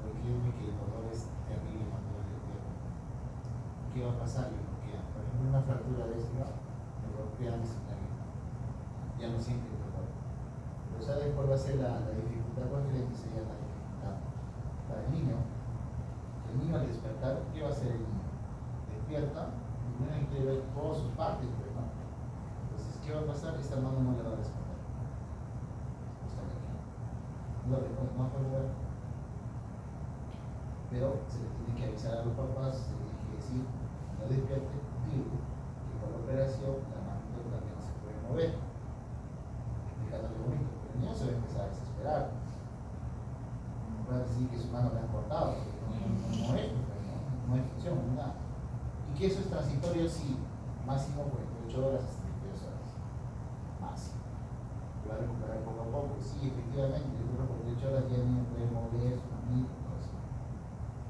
S1: Porque que el dolor es terrible cuando duele el pierna. ¿Qué va a pasar? Le bloquean. Por ejemplo, una fractura de estiva, le bloquean ese nervio. Ya no siente el dolor. Pero ¿saben cuál va a ser la dificultad? ¿Cuál creen que sería la dificultad? Para el niño al despertar, ¿qué va a hacer el niño? Despierta y primero quiere ver todas sus partes, pues, ¿no? Entonces, ¿qué va a pasar? Esta mano no le va a responder. Está aquí. No lo reconoce, no puede ver. Pero se le tiene que avisar a los papás, se le tiene que decir, no despierte, digo, que por la operación la manito también no se puede mover. Explicándole bonito, pero el niño se va a empezar a desesperar. No puede decir que su mano le han cortado, porque no es, no hay función, no hay nada. Y que eso es transitorio, sí, máximo 48 horas hasta 32 horas. Máximo. Que va a recuperar poco a poco. Sí, efectivamente, después de 48 horas ya el niño puede mover su manito, todo eso.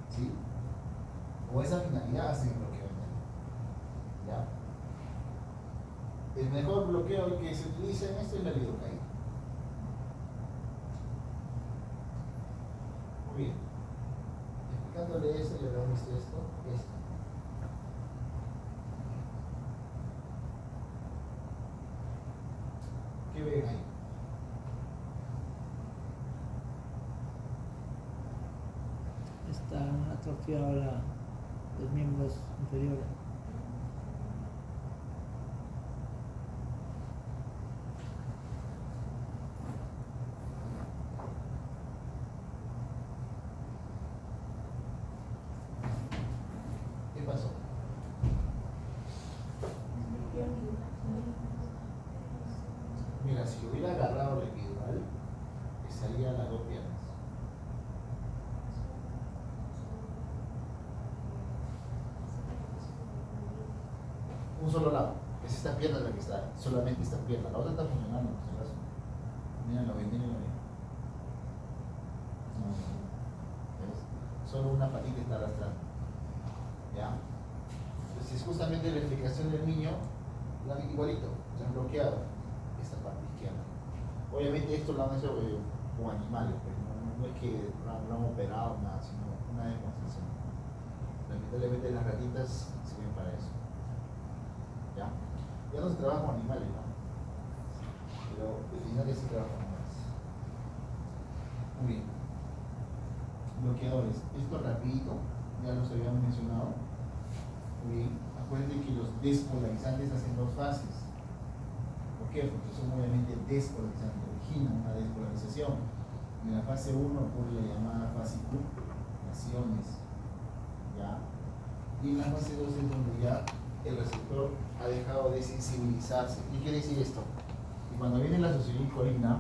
S1: ¿Sí? O esa finalidad hacen el bloqueo del nervio. ¿Ya? El mejor bloqueo que se utiliza en esto es la lidocaína. Muy bien. Explicándole eso, ya habíamos visto esto. ¿Qué ven ahí?
S2: está atrofiado los miembros inferiores.
S1: un solo lado. Es esta pierna la que está, solamente esta pierna. La otra está funcionando, por si acaso. Mírenlo bien, mírenlo bien. No, ¿ves? Solo una patita está arrastrando. ¿Ya? Entonces, justamente la explicación del niño, igualito, se han bloqueado esta parte izquierda. Obviamente esto lo han hecho con animales, pero no es que lo han operado nada, sino una demostración. Lamentablemente las ratitas sirven para eso. ¿Ya? Ya no se trabaja con animales, ¿no? Pero veterinarios sí trabajan con animales. Muy bien. Bloqueadores. Esto rapidito, ya los habíamos mencionado. Muy bien. Acuérdense que los despolarizantes hacen dos fases. ¿Por qué? Porque son obviamente despolarizantes, originan una despolarización. En la fase 1 ocurre la llamada fase Q, naciones. ¿Ya? Y en la fase 2 es donde ya el receptor ha dejado de sensibilizarse. ¿Qué quiere decir esto? Que cuando viene la acetilcolina,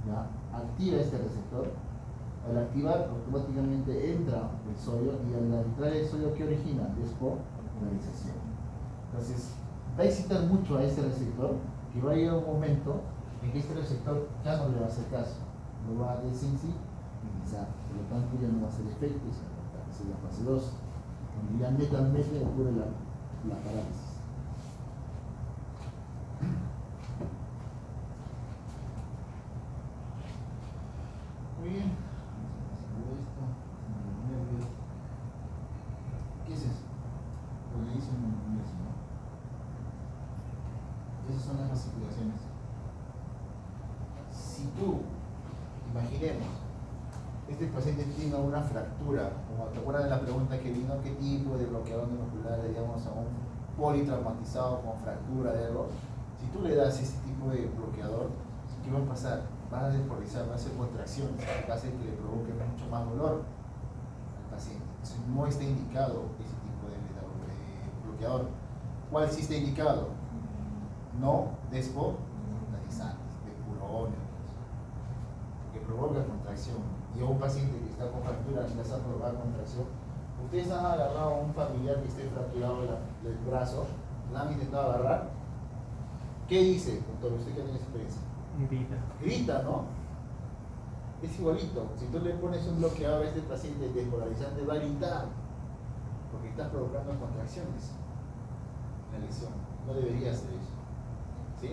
S1: ya activa este receptor. Al activar, automáticamente entra el sodio, y al entrar el sodio, ¿qué origina? Despolarización. Entonces, va a excitar mucho a este receptor, que va a llegar un momento en que este receptor ya no le va a hacer caso, lo va a desensibilizar, por lo tanto ya no va a hacer efecto, y se la fase 2, donde ya netamente ocurre la parálisis. Muy bien. ¿Qué es eso? Lo que hizo en inglés, ¿no? Esas son las fasciculaciones. Si tú, imaginemos, este paciente tiene una fractura, como te acuerdas de la pregunta que vino, ¿qué tipo de bloqueador neuromuscular le damos a un politraumatizado con fractura de algo? Si tú le das ese tipo de bloqueador, ¿qué va a pasar? Va a despolarizar, va a hacer contracciones, va a hacer que le provoque mucho más dolor al paciente. Entonces, no está indicado ese tipo de bloqueador. ¿Cuál sí está indicado? No despolarizantes, de puronio, que provoca contracción. Y a un paciente que está con fractura empieza a provocar contracción. Ustedes han agarrado a un familiar que esté fracturado del brazo, la han intentado agarrar. ¿Qué dice, doctor? ¿Usted que tiene experiencia? Grita, ¿no? Es igualito. Si tú le pones un bloqueador a este paciente despolarizante, va a gritar, porque está provocando contracciones en la lesión. No debería hacer eso. ¿Sí?